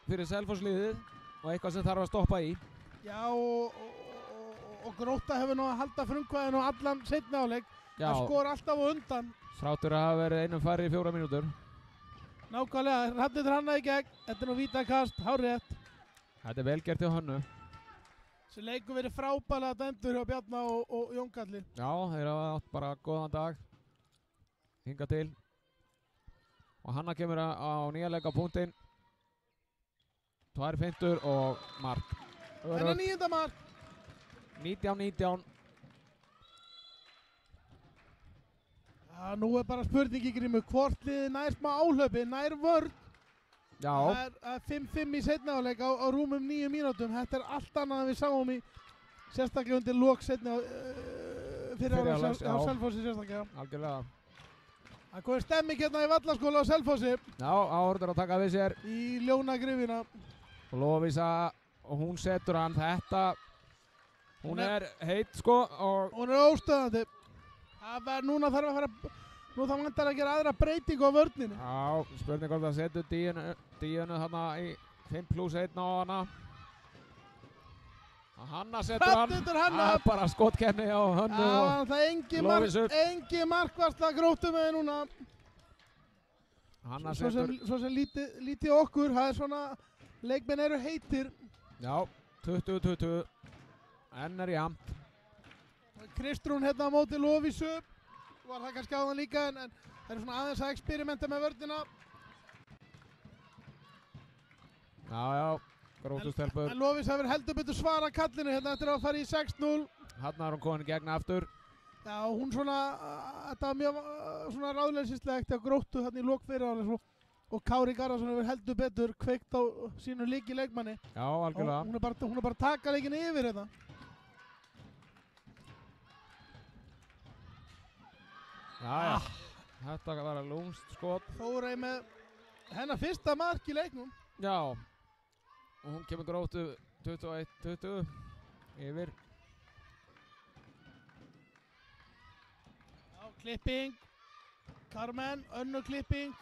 Speaker 1: fyrir Selfoss liðið og eitthvað sem þarf að stoppa í.
Speaker 2: Já og Grótta hefur nú að halda frumkvæðinu allan seinni hálfleik.
Speaker 1: Já,
Speaker 2: Það skora alltaf á undan.
Speaker 1: þráttur að hafa verið einum færri í 4 mínútur.
Speaker 2: Nákvæmlega, Hrafnhildur Hanna í gegn. Þetta er nú vítakast, hárrétt.
Speaker 1: Þetta er vel gert hjá Hönnu.
Speaker 2: Þessi leikur verið frábælega dæmdur hjá Bjarna og Jón Kalli.
Speaker 1: Já, þeir hafa átt bara góðan dag. Hinga til. Og Hanna kemur á nýja leik á punktinn. 2 fintur og mark.
Speaker 2: Þetta er 9. mark.
Speaker 1: 19-19.
Speaker 2: Já, nú er bara spurningi Grímur, hvort liðið nær smá áhlaupi, nær vörn.
Speaker 1: Já,
Speaker 2: Það er 5-5 í seinni hálfleik á rúmum 9 mínútum. Þetta er allt annað en við sáum í sérstaklega undir lok seinni fyrir
Speaker 1: hálfleiks,
Speaker 2: á
Speaker 1: já.
Speaker 2: Selfossi sérstaklega.
Speaker 1: algjörlega.
Speaker 2: Það komið stemming hérna í Vallaskóla á Selfossi
Speaker 1: Já, áhorfendur að taka við sér.
Speaker 2: í ljónagrifina.
Speaker 1: Og Lovísa, og hún setur hann þetta. Hún er heitt sko og
Speaker 2: Hún er óstöðandi. Núna þarf að fara, nú það vantar að gera aðra breytingu á vörninu.
Speaker 1: já, spurning hvort það setur Díunu þarna í 5+1 á hana. Hanna setur hann.
Speaker 2: Hrafnhildur Hanna.
Speaker 1: Það er bara skotkenni á Hönnu og
Speaker 2: Það er
Speaker 1: Lovísu.
Speaker 2: engi markvarsla Gróttu með núna.
Speaker 1: Hanna
Speaker 2: Svo
Speaker 1: setur.
Speaker 2: sem lítið okkur, það er svona, leikmenn eru heitir.
Speaker 1: Já, 20-20. Enn er jafnt.
Speaker 2: Kristrún hérna á móti Lovísu. Var það kannski áðan líka en það er svona aðeins að experimenta með vörnina.
Speaker 1: Já, Grótustelpur.
Speaker 2: En Lofís hefur heldur betur svara kallinu hérna eftir að fara í 6-0.
Speaker 1: Hanna er hún komin í gegn aftur.
Speaker 2: Já, hún svona, þetta var mjög svona ráðleysislegt hjá Gróttu hérna í lok fyrirháleiks og Kári Garðarsson hefur heldur betur kveikt á sínu líki leikmanni.
Speaker 1: Já,
Speaker 2: Og
Speaker 1: algjörlega.
Speaker 2: hún er bara að taka leikinu yfir hérna.
Speaker 1: Já. Þetta var að lúmst skot.
Speaker 2: Þórey með hennar fyrsta mark í leiknum.
Speaker 1: Já. Og hún kemur Gróttu 21-20 yfir.
Speaker 2: Já, klipping. Carmen, önnur klipping.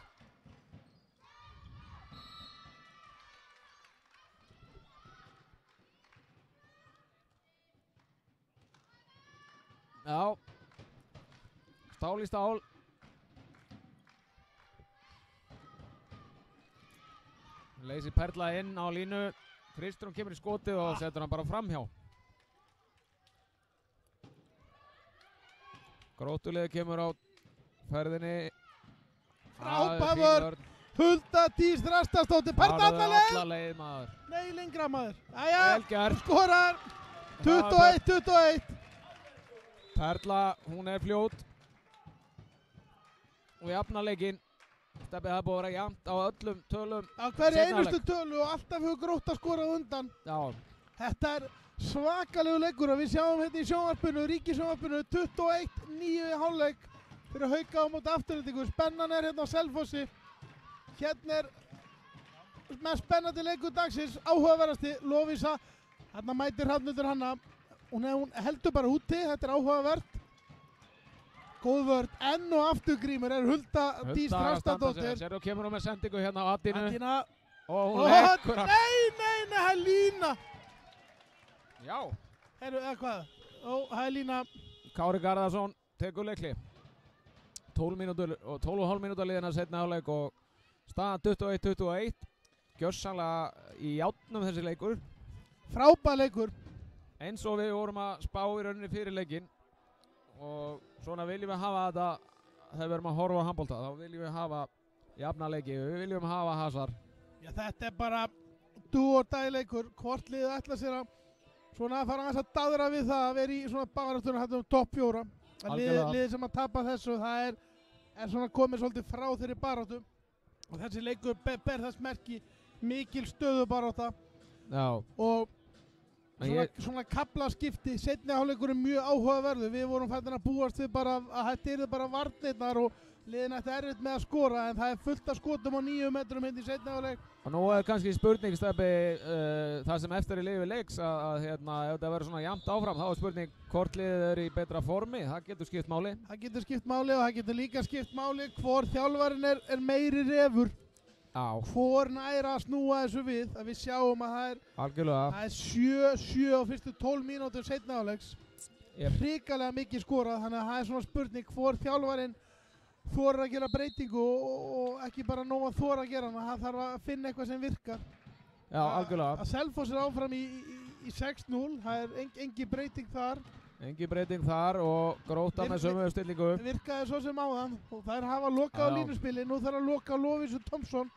Speaker 1: Já. Stál í stál. Leysir Perla inn á línu. Kristrún kemur í skotið og setur hann bara framhjá. Gróttuliði kemur á ferðinni.
Speaker 2: Frábær vörn. Hulda Dís Þrastastóttir. Perla alla leið.
Speaker 1: Alla leið maður.
Speaker 2: Nei, lengra maður. Æja,
Speaker 1: Vel gert.
Speaker 2: skorar. 21-21.
Speaker 1: Perla, hún er fljót. Og jafna leikinn. Stefið það búið að vera jafnt á öllum tölum.
Speaker 2: Á hverju
Speaker 1: Seinni
Speaker 2: einustu
Speaker 1: hálfleik.
Speaker 2: tölu og alltaf hefur Grótta skorað undan.
Speaker 1: Já,
Speaker 2: Þetta er svakalegu leikur og við sjáum hérna í sjónvarpinu, ríkissjónvarpinu, 21-9 í hálfleik fyrir Hauka á móti Aftureldingu. Spennan er hérna á Selfossi. Hérna er mest spennandi leikur dagsins, áhugaverðasti, Lovísa. Hérna mætir Hrafnhildur Hanna. Hún heldur bara úti, þetta er áhugavert. Góð vörn, enn og aftur Grímur er Hulda Dís Þrastadóttir.
Speaker 1: Sér og kemur hún með sendingu hérna á Adinu.
Speaker 2: Adina.
Speaker 1: Og hún
Speaker 2: Og
Speaker 1: leggur hann.
Speaker 2: nei, það er lína.
Speaker 1: Já.
Speaker 2: Heyrðu, eða hvað? Ó, það er lína.
Speaker 1: Kári Garðarsson tekur leikli. 12,5 mínútur liðina setna áleik og staðan 21-21. Gjörsamlega í játnum þessi leikur.
Speaker 2: Frábær leikur.
Speaker 1: Eins og við vorum að spá í rauninni fyrir leikinn. Og svona viljum við hafa þetta þegar við erum að horfa á handbolta. Þá viljum við hafa jafna leiki. Við viljum hafa hasar.
Speaker 2: Já, þetta er bara do or die leikur. Hvort liðið ætla sér að svona að fara aðeins að daðra við það að vera í svona baráttunum hérna topp 4.
Speaker 1: Algjörlega.
Speaker 2: Liðið sem að tapa þessu, það er svona komið svolítið frá þeirri baráttu. Og þessi leikur ber þess merki mikil stöðubarátta
Speaker 1: Já.
Speaker 2: og
Speaker 1: En
Speaker 2: svona kaflaskipti. Seinni hálfleikur er mjög áhugaverður. Við vorum fættin að búast við bara að þetta yrði bara varnirnar og liðin ætti erfitt með að skora en það er fullt af skotum á 9 metrum hindi í seinni hálfleik.
Speaker 1: Og nú er kannski spurning, Stebbi, það sem eftir í lifi leiks að hérna, ef þetta verður svona jafnt áfram, þá er spurning hvort liðið er í betra formi, það getur skipt máli.
Speaker 2: Það getur skipt máli og það getur líka skipt máli hvor þjálfarinn er meiri refur.
Speaker 1: Já,
Speaker 2: Hvor næra að snúa þessu við. Að við sjáum að það
Speaker 1: algjörlega.
Speaker 2: er 7 á fyrstu 12 mínútur seinni hálfleiks. hrikalega mikið skorað, þannig að það er svona spurning hvor þjálfarinn þorir að gera breytingu og ekki bara nóg að þora að gera hana, hann þarf að finna eitthvað sem virkar.
Speaker 1: Já, algjörlega.
Speaker 2: Að Selfoss er áfram í 6-0, það er engin breyting þar.
Speaker 1: Engin breyting þar og Grótta með sömu stillingu.
Speaker 2: Virkaði svo sem áðan og þær hafa lokað á línuspili, nú þarf að loka á Lovísu Thompson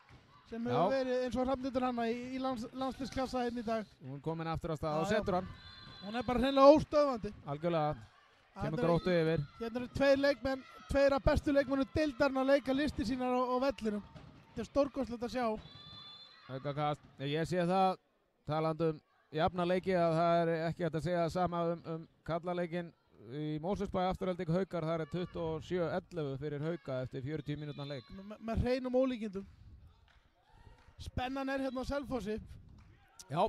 Speaker 2: sem hefur verið eins og Hrafnhildur Hanna í landsliðsklassa hérna í dag.
Speaker 1: Hún komin aftur á stað og setur hann.
Speaker 2: Hún er bara hreinlega óstöðvandi.
Speaker 1: Algjörlega, kemur Gróttu yfir.
Speaker 2: Hérna eru tveir af bestu leikmennu deildarinn að leika listi sínar á vellinum. Þetta er stórkostlegt að sjá.
Speaker 1: Aukakast, ég sé það, talandum jafna leiki að það er ekki hægt að segja sama kallaleikinn í Mosfellsbæ Afturelding Haukar, það er 27-11 fyrir Hauka eftir 40 mínútna leik.
Speaker 2: Með hreinum ólíkindum. Spennan er hérna á Selfossi.
Speaker 1: Já.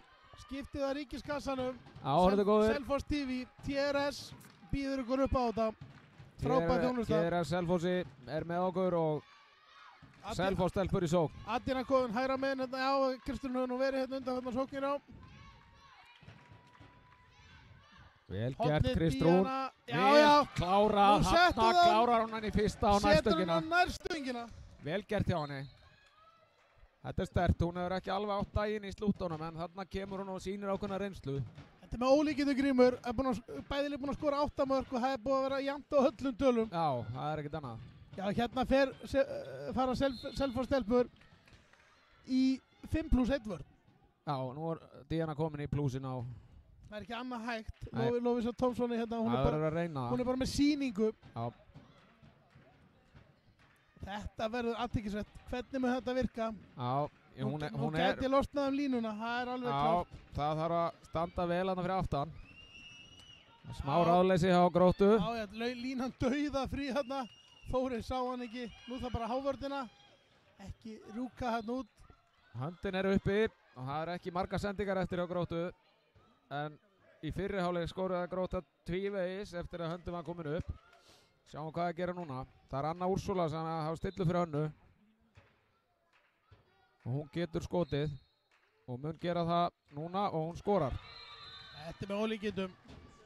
Speaker 2: Skiptið að ríkiskassanum.
Speaker 1: Áhörðu góður.
Speaker 2: Selfoss TV, TRS býður ykkur upp á þetta. Frábæð þjónusta.
Speaker 1: TRS Selfossi er með okkur og Selfoss stelpur í sókn.
Speaker 2: Adina komin hægra meginn hérna, já, Kristján hefur nú verið hérna undan hérna sóknir á.
Speaker 1: Vel gert Kristrún.
Speaker 2: Já.
Speaker 1: Klárað, hann klárar hann í fyrsta á nærstöngina.
Speaker 2: Setur hann á nærstöngina.
Speaker 1: Vel gert hjá henni. Þetta er sterkt, hún hefur ekki alveg átt daginn í slúttónum en þarna kemur hún og sýnir ákveðna reynslu.
Speaker 2: Þetta er með ólíkindu Grímur, bæðileg búin að skora 8 mörk og það er búið að vera jafnt á öllum tölum.
Speaker 1: Já, það er ekkert annað.
Speaker 2: Já, hérna fara Selfoss stelpur í 5+1 vörn.
Speaker 1: Já, nú er Díana komin í plúsin á.
Speaker 2: Það er ekki annað hægt. Lovísa Thompson hérna, hún er bara með sýningu.
Speaker 1: Já.
Speaker 2: Þetta verður athyglisvert. Hvernig mun þetta virka?
Speaker 1: Já,
Speaker 2: hún gæti losnað línuna, það er alveg klárt.
Speaker 1: Já, það þarf að standa vel hana fyrir aftan. Smá ráðleysi hjá Gróttu.
Speaker 2: Já, línan dauða frí hérna. Þóri sá hann ekki. Nú það bara hávörðina. Ekki rúka hann út.
Speaker 1: Höndin er uppi og það er ekki marga sendingar eftir hjá Gróttu. En í fyrri hálfleik skoraði Grótta tvívegis eftir að höndin var komin upp. Sjáum hvað það gera núna. Það er Anna Úrsula sem hafa stillu fyrir Önnu. Og hún getur skotið. Og mun gera það núna og hún skorar.
Speaker 2: Þetta er með ólíkindum.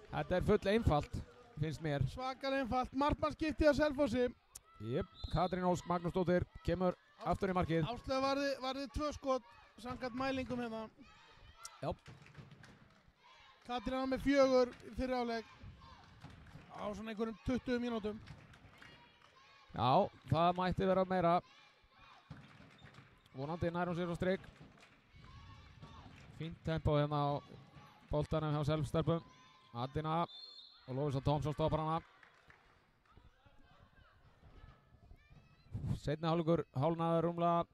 Speaker 1: Þetta er full einfalt, finnst mér.
Speaker 2: Svakar einfalt. Markmannsskipti að Selfossi.
Speaker 1: Jep, Katrín Ósk Magnúsdóttir kemur aftur í markið.
Speaker 2: Áslöf varði 2 skot samkvæmt mælingum hérna.
Speaker 1: Já.
Speaker 2: Katrín var með 4 fyrir áleik. Á svona einhverjum 20 mínútum.
Speaker 1: Já, það mætti vera meira. Vonandi nær hún sér á strik. Fínt tempo hérna á boltanum hjá Selfstelpum. Adina og Lovísa Thompson stoppar hana. Seinni hálfleikur hálfnaður rúmlega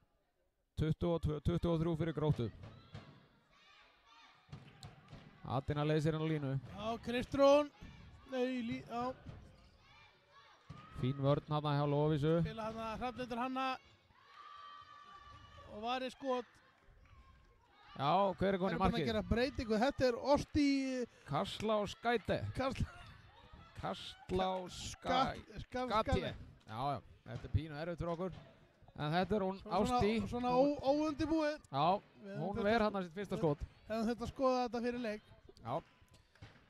Speaker 1: 22-23 fyrir Gróttu. Adina leysir hann á línu.
Speaker 2: Já, Kristrún. Nei, já.
Speaker 1: Fín vörn hana hjá Lovísu.
Speaker 2: Spila hana, Hrafnhildur Hanna. Og var í skot.
Speaker 1: Já, hver er komin í markið?
Speaker 2: Það er búin að gera breytingu. Þetta er Osti...
Speaker 1: Karslauskæti. Karslauskæti. Já, þetta er pínu erfitt fyrir okkur. En þetta er hún Ásti.
Speaker 2: Svona óundibúið.
Speaker 1: Já, hún ver hann að sitt fyrsta skot.
Speaker 2: Hefðum þetta að skoða þetta fyrir leik.
Speaker 1: Já,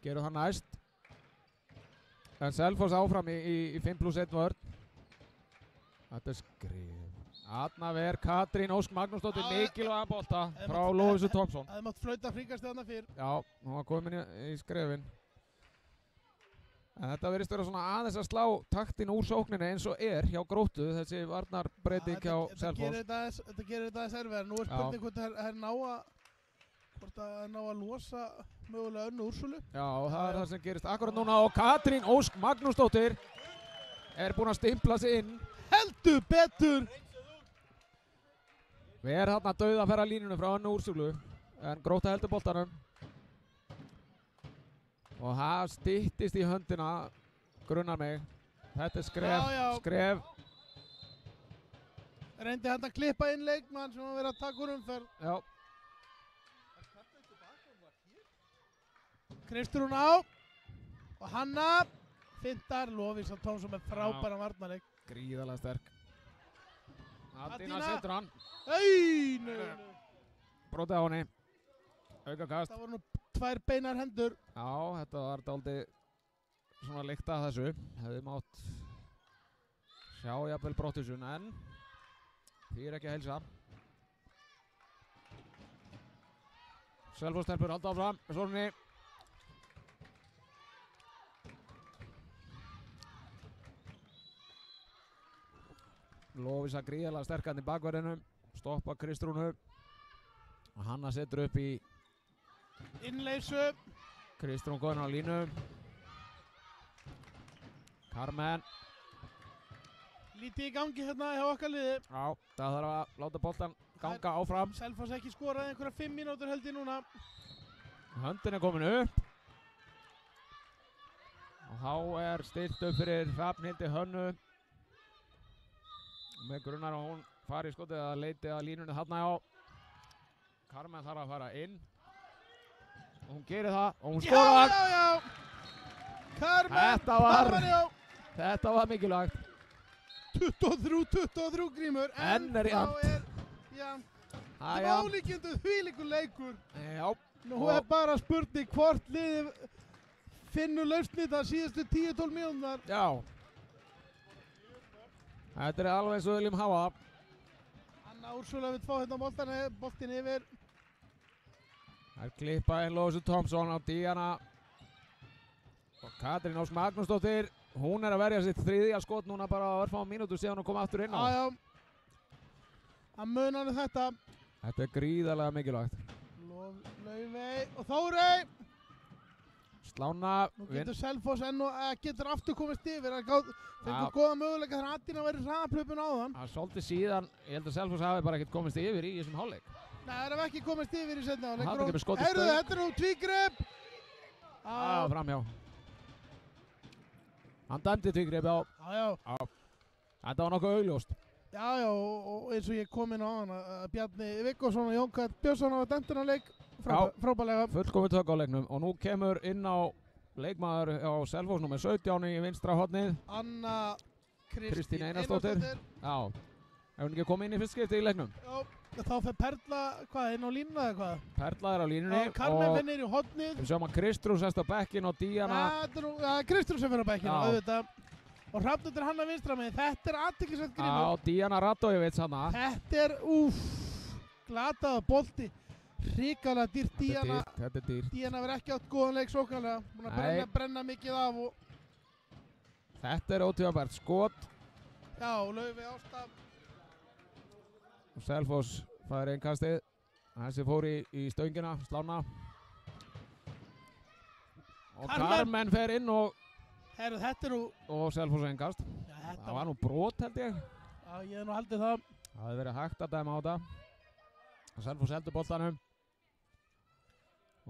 Speaker 1: gerum það næst. En Selfoss áfram í 5+1 vörn. Þetta er skrif. Þarna ver Katrín Ósk Magnúsdóttir mikilvæga bolta frá Lovísu Thompson.
Speaker 2: Það mátt flauta fríkast þarna fyrr.
Speaker 1: Já, hún var komin í skrefin. En þetta verðist vera svona aðeins að slá taktin úr sókninni eins og er hjá Gróttu, þessi varnarbreyting hjá Selfoss.
Speaker 2: Þetta gerir þetta aðeins erfiðar. Nú er spurning hvort það er ná að losa mögulega Önnu Úrsulu. Já,
Speaker 1: það er það sem gerist akkurat núna og Katrín Ósk Magnúsdóttir er búin að stimpla sig inn.
Speaker 2: Heldur betur!
Speaker 1: Við erum þarna dauða að ferra línunum frá Önnu Úrsulu en Grótta heldur boltanum. Og það styttist í höndina, grunnar mig. Þetta er skref.
Speaker 2: Reyndi hann að klippa inn leikmann sem var verið að taka úr umferð.
Speaker 1: Já.
Speaker 2: Kristrún á. Og Hanna. Fintar Lovísa Thompson með frábæran varnarleik.
Speaker 1: Gríðarlega sterk. Adina setur hann.
Speaker 2: Nei.
Speaker 1: Brotið á henni. Auka kast.
Speaker 2: Það voru nú 2 beinar hendur.
Speaker 1: Já, þetta var dálítið svona lykta af þessu. Hefði mátt sjá jafnvel brottvísun, en því ekki að heilsa. Selfoss stelpur halda áfram með Sólni. Lovísa gríðarlega sterkandi í bakverðinu, stoppa Kristrúnu og Hanna setur upp í
Speaker 2: innleysu.
Speaker 1: Kristrún góðin á línu. Carmen.
Speaker 2: Lítið í gangi hérna hjá okkar liði.
Speaker 1: Já, það þarf að láta boltan ganga áfram.
Speaker 2: Selfoss ekki skoraði einhverja 5 mínútur held ég núna.
Speaker 1: Höndin komin upp. Og þá stilt upp fyrir Hrafnhildi Hönnu. Með grunnar og hún fari í skotið að leiti að línunni þarna á. Carmen þarf að fara inn. Og hún gerir það og hún skorar.
Speaker 2: Já. Carmen.
Speaker 1: Þetta var mikilvægt.
Speaker 2: 23 Grímur.
Speaker 1: En jafnt.
Speaker 2: Það var ólíkjendu þvílíkur leikur.
Speaker 1: Já.
Speaker 2: Nú bara spurning hvort liðið finnur lausnið það síðustu 10-12 mínúturnar.
Speaker 1: Já. Þetta alveg eins og við viljum hafa.
Speaker 2: Anna Úrsula vill fá hérna boltin yfir.
Speaker 1: Það klippa inn Lósu Thompson á Díana. Og Katrín Ósk Magnúsdóttir. Hún að verja sitt 3. skot núna bara á örfáum mínútur síðan hún kom aftur inn á.
Speaker 2: Já. Að munar þetta.
Speaker 1: Þetta gríðarlega mikilvægt.
Speaker 2: Laufey og Þórey.
Speaker 1: Slána.
Speaker 2: Nú getur Selfoss getur aftur komist yfir. Fengur góða möguleika þegar Adína væri hraðaplöpun á þann.
Speaker 1: Það svolítið síðan, ég held að Selfoss hafi bara ekkert komist yfir í þessum hálfleik.
Speaker 2: Nei, það hefði ekki komist yfir í seinni hálfleik.
Speaker 1: Það ekki skotið stöng.
Speaker 2: Þetta nú tvígrip.
Speaker 1: Framhjá. Hann dæmdi tvígrip,
Speaker 2: já.
Speaker 1: Þetta var nokkuð augljóst.
Speaker 2: Já, og eins og ég kom inn á hann að Bjarni Viggósson og Jón Karl Björnsson hafa dæmt þennan leik frábærlega.
Speaker 1: Fullkomið tök á leiknum og nú kemur inn á leikmaður á Selfoss númer 17 í vinstra hornið.
Speaker 2: Anna
Speaker 1: Kristín Einarsdóttir. Já. Ef hún ekki komið inn í fyrst skipti í leiknum.
Speaker 2: Já, þá fer Perla inn á línuna eða hvað?
Speaker 1: Perla á línunni.
Speaker 2: Já, Carmen fer niður í hornið.
Speaker 1: Við sjáum að Kristrún sest á bekkinn og Díana.
Speaker 2: Kristrún sem fer á bekkinn, auðvitað. Og Hrafnhildur Hanna vinstra megin. Þetta athyglisvert Grímur.
Speaker 1: Já, Díana Radojevits hana.
Speaker 2: Þetta glataða bolti. Hrikalega dýrt Díana.
Speaker 1: Þetta er dýrt.
Speaker 2: Díana verður ekki átt góðan leik sóknarlega. Búin að brenna mikið af.
Speaker 1: Þetta ótímabært skot.
Speaker 2: Já, Laufey Ásta.
Speaker 1: Og Selfoss fær innkastið. Þessi fór í stöngina, Slána. Og Carmen fer inn og
Speaker 2: þetta
Speaker 1: og Selfoss innkast. Það var nú brot held ég.
Speaker 2: Já, ég hef nú haldið það.
Speaker 1: Það hefði verið hægt að dæma á þetta. Selfoss heldur boltanum.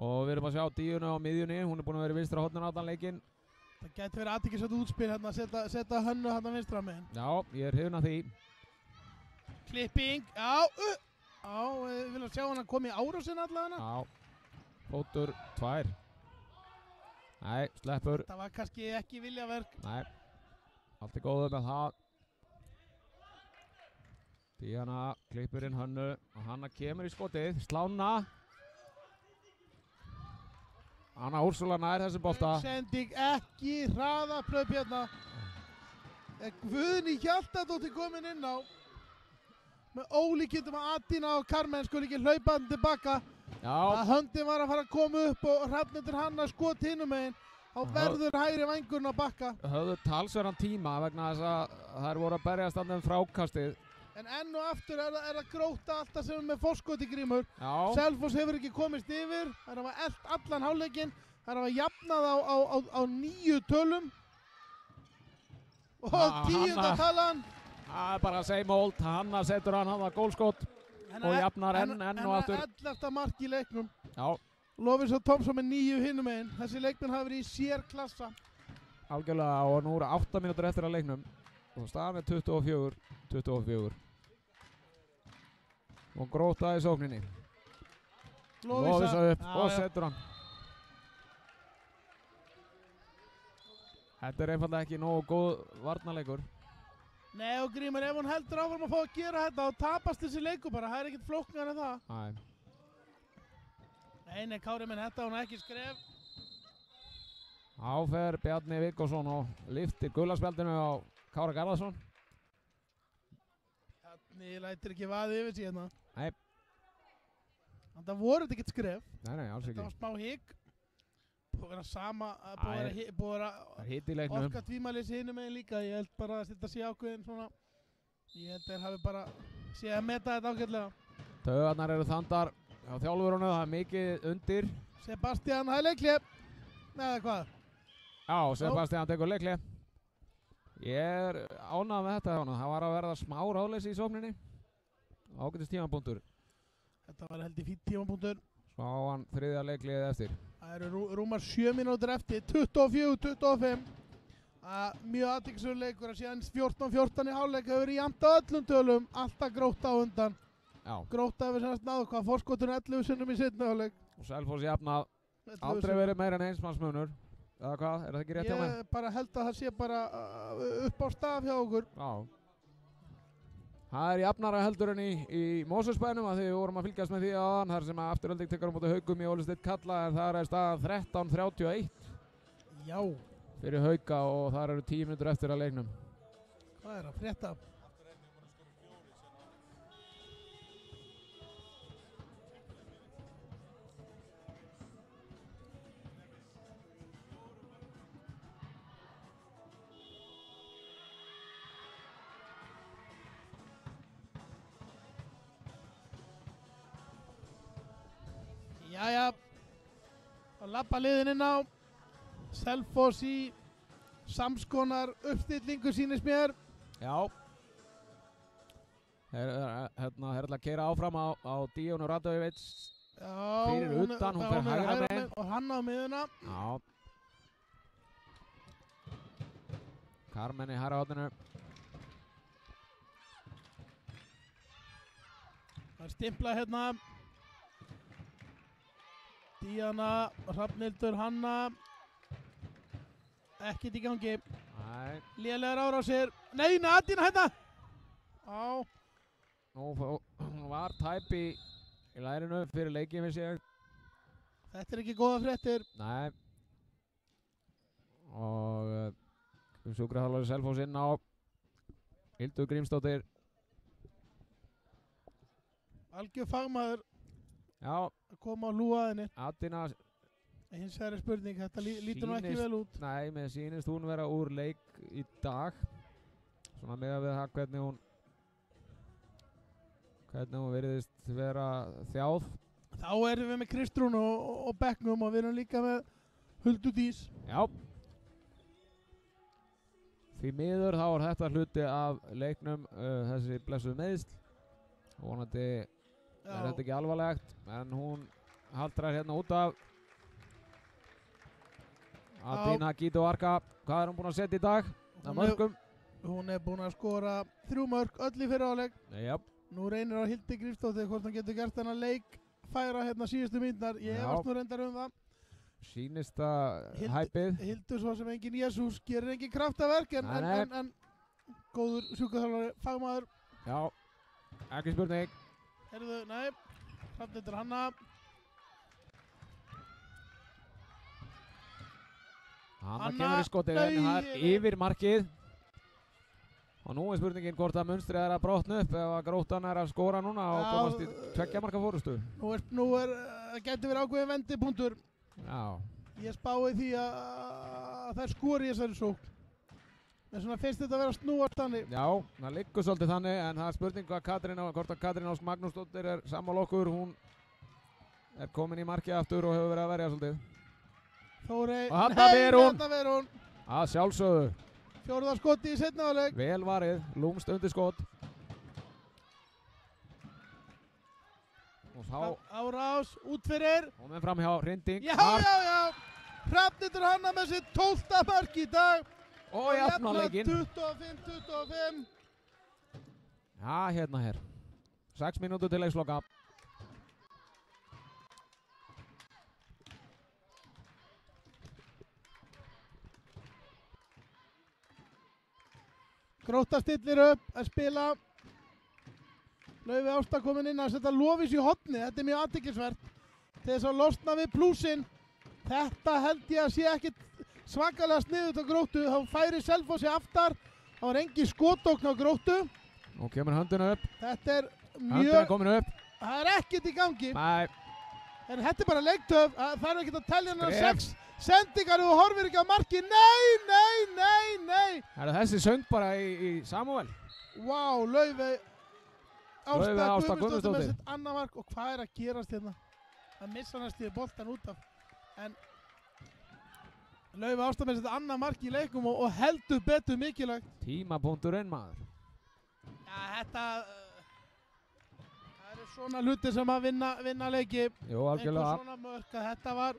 Speaker 1: Og við erum að sjá Díunu á miðjunni. Hún búin að vera í vinstra horninu allan leikinn.
Speaker 2: Það gæti verið athyglisvert útspil hérna að setja Hönnu hérna vinstra megin.
Speaker 1: Já, ég er hrifinn af því.
Speaker 2: Klipping. Já, við viljum sjá hann að koma í árásinn allavega.
Speaker 1: Já, fótur 2. Nei, sleppur.
Speaker 2: Það var kannski ekki viljaverk.
Speaker 1: Nei, allt góðu með það. Díana klippur inn Hönnu og Hanna kemur í skotið. Slána. Anna Úrsula nær þessi bolta.
Speaker 2: Sending ekki hraðaplöp hérna. Guðný Hjaltadóttir komin inn á. Með ólíkindum að Adína og Carmen skulle ekki hlaupa hann tilbaka.
Speaker 1: Já.
Speaker 2: Höndin var að fara að koma upp og Hrafnhildur Hanna skot hinum megin. Þá verður hægri vængurinn á bakka.
Speaker 1: Höfðu talsverðan tíma vegna þess að þær voru að berjast annað frákastið.
Speaker 2: En enn og aftur er það Gróta alltaf sem er með forskoti Grímur.
Speaker 1: Já.
Speaker 2: Selfoss hefur ekki komist yfir. Það er að elt allan hálfleikinn. Það er að jafnað á 9 tölum. Og 10. talan.
Speaker 1: Það er bara same old. Hanna setur hann að gólskot og jafnar enn og aftur.
Speaker 2: En 11. mark í leiknum.
Speaker 1: Já.
Speaker 2: Lovísa Thompson með 9 hinum megin. Þessi leikmenn hafa verið í sérklassa.
Speaker 1: Algjörlega, og nú eru 8 mínútur eftir að leiknum. Og staðan er 24. Og Gróta í sókninni. Lovísa upp og setur hann. Þetta er einfallega ekki nógu góð varnarleikur.
Speaker 2: Nei, og Grímur, ef hún heldur áfram að fá að gera þetta og tapast þessi leikur bara, það er ekkert flóknar en það. Nei, Kári minn, þetta hún ekki skref.
Speaker 1: Áfer Bjarni Viggósson og lyftir gulaspjaldinu á Kára Garðarsson.
Speaker 2: Bjarni lætur ekki vaðið yfir sig hérna.
Speaker 1: Nei.
Speaker 2: Það voru þetta ekkert skref.
Speaker 1: Nei, alls ekki.
Speaker 2: Þetta var smá higg. Búið að vera sama,
Speaker 1: Það er hitt í leiknum.
Speaker 2: orka tvímælis hinum megin líka. Ég held bara að þetta sé ákveðin svona. Ég held þeir hafi bara séð að meta þetta ágætlega.
Speaker 1: Taugarnar eru þandar á þjálfurunum, það er mikið undir.
Speaker 2: Sebastian, það er leikli. Eða hvað?
Speaker 1: Já, Sebastian tekur leikli. Ég er ánægð með þetta hjá honum. Það var að verða smá ráðleysi í sókninni. Ágætis tímapunktur.
Speaker 2: Þetta var held í fínn tímapunktur.
Speaker 1: Svo á hann þriðja leiklið eftir.
Speaker 2: Það eru rúmar 7 mínútur eftir, 24-25. Mjög athyglisverður leikur að síðan 14-14 í hálfleik hefur verið jafnt á öllum tölum, alltaf Grótta á undan.
Speaker 1: Já.
Speaker 2: Grótta hefur semst náðu hvað forskotun 11 sinnum í seinni hálfleik.
Speaker 1: Og Selfoss jafnað, aldrei verið meira en einsmannsmunur. Eða hvað, er það ekki rétt hjá mig?
Speaker 2: Ég bara held að það sé bara upp á staf hjá okkur.
Speaker 1: Já. Það er jafnara heldur en í Mosfellsbænum að því við vorum að fylgjast með því aðan þar sem að Afturölding tekur á móti Haugum í Óli Steinn Kalla en þar er staðan 13-31.
Speaker 2: Já.
Speaker 1: Fyrir Hauka og þar eru 10 mínútur eftir að leiknum.
Speaker 2: Hvað er að frétta? Jæja, að lappa liðin inn á Selfoss í samskonar uppstillingu sýnist mér.
Speaker 1: Já. Hérna er að keyra áfram á Díonu Radojevits. Fyrir utan, hún fer hægra megin.
Speaker 2: Og hann á miðuna.
Speaker 1: Já. Carmen í hægra horninu.
Speaker 2: Það er stimplað hérna. Díana, Hrafnhildur, Hanna. Ekkert í gangi.
Speaker 1: Nei.
Speaker 2: Lélegar árásir. Nei, Nadína hérna. Á.
Speaker 1: Nú var tæp í lærinu fyrir leikinn við sér.
Speaker 2: Þetta er ekki góða fréttir.
Speaker 1: Nei. Og sjúkraþjálfari Selfoss inn á Hildur Grímsdóttir.
Speaker 2: Algjör fagmaður.
Speaker 1: Já.
Speaker 2: Að koma á lúa henni.
Speaker 1: Adina.
Speaker 2: Hins vegar er spurning, þetta lítur nú ekki vel út.
Speaker 1: Nei, mér sýnist hún vera úr leik í dag. Svona með að við það hvernig hún veriðist vera þjáð.
Speaker 2: Þá erum við með Kristrún og bekknum og við erum líka með Huldu Dís.
Speaker 1: Já. Því miður þá er þetta hluti af leiknum, þessi blessuð meiðsl. Vonandi er þetta ekki alvarlegt, en hún haldrar hérna út af. Adina Gítu Arka, hvað er hún búin að setja í dag? Að mörgum?
Speaker 2: Hún er búin að skora 3 mörg, öll í fyrra áleik.
Speaker 1: Já.
Speaker 2: Nú reynir á Hildi Grímsdóttir hvort hann getur gert þennan leik færa hérna síðustu mínútur. Ég efast nú reyndar um það.
Speaker 1: Sýnist að hæpið.
Speaker 2: Hildur svo sem engin Jesús gerir engin kraftaverk en góður sjúkraþjálfari, fagmaður.
Speaker 1: Já, ekki spurning.
Speaker 2: Herðu, nei, Hrafnhildur Hanna.
Speaker 1: Hanna kemur í skotið en það er yfir markið. Og nú er spurningin hvort að munstrið er að brotna upp ef að Gróttan er að skora núna og komast í 2 marka fórustu.
Speaker 2: Nú getur verið ákveðin vendipunktur.
Speaker 1: Já.
Speaker 2: Ég spái því að það er skori í þessari sókn. En svona finnst þetta að vera snúast þannig.
Speaker 1: Já, það liggur svolítið þannig en það er spurning hvort að Katrín Ósk Magnúsdóttir er sammála okkur. Hún er komin í markið aftur og hefur verið að verja svolítið.
Speaker 2: Þórey,
Speaker 1: og þarna ver hún. Að sjálfsögðu.
Speaker 2: 4. skoti í seinni hálfleik.
Speaker 1: Vel varið, lúmst undir skot. Og þá
Speaker 2: árás, út fyrir.
Speaker 1: Hún er fram hjá Hrinding.
Speaker 2: Já. Hrafnhildur Hanna með sitt 12. mark í dag.
Speaker 1: Og jafna leikinn.
Speaker 2: 25-25.
Speaker 1: Já, hérna hér. 6 mínútur til leiksloka.
Speaker 2: Grótta stillir upp að spila. Laufey Ásta komin inn að setja Lofís í horni. Þetta er mjög athyglisvert. Til þess að losna við plúsin. Þetta held ég að svakalega sniðut á Gróttu, þá færi Selfossi aftar, þá var engin skotókn á Gróttu.
Speaker 1: Nú kemur höndina upp.
Speaker 2: Þetta er
Speaker 1: Höndina komin upp.
Speaker 2: það er ekkert í gangi.
Speaker 1: Nei.
Speaker 2: En þetta er bara leiktöf, það er ekki að telja hennar
Speaker 1: Skref.
Speaker 2: 6 sendingar og horfir ekki á marki. Nei.
Speaker 1: Þessi söng bara í Samúel.
Speaker 2: Vá, Laufey
Speaker 1: Ásta
Speaker 2: Guðmundsdóttir með
Speaker 1: Guðmundsdóttir.
Speaker 2: sitt annað mark og hvað er að gerast hérna? Það missa næstu boltan út af. En Laufey Ásta með sitt annað mark í leikum og heldur betur mikilvægt.
Speaker 1: Tímapunkturinn maður.
Speaker 2: Já, þetta það eru svona hluti sem að vinna leiki.
Speaker 1: Jú, algjörlega.
Speaker 2: Einhver svona mörk að þetta var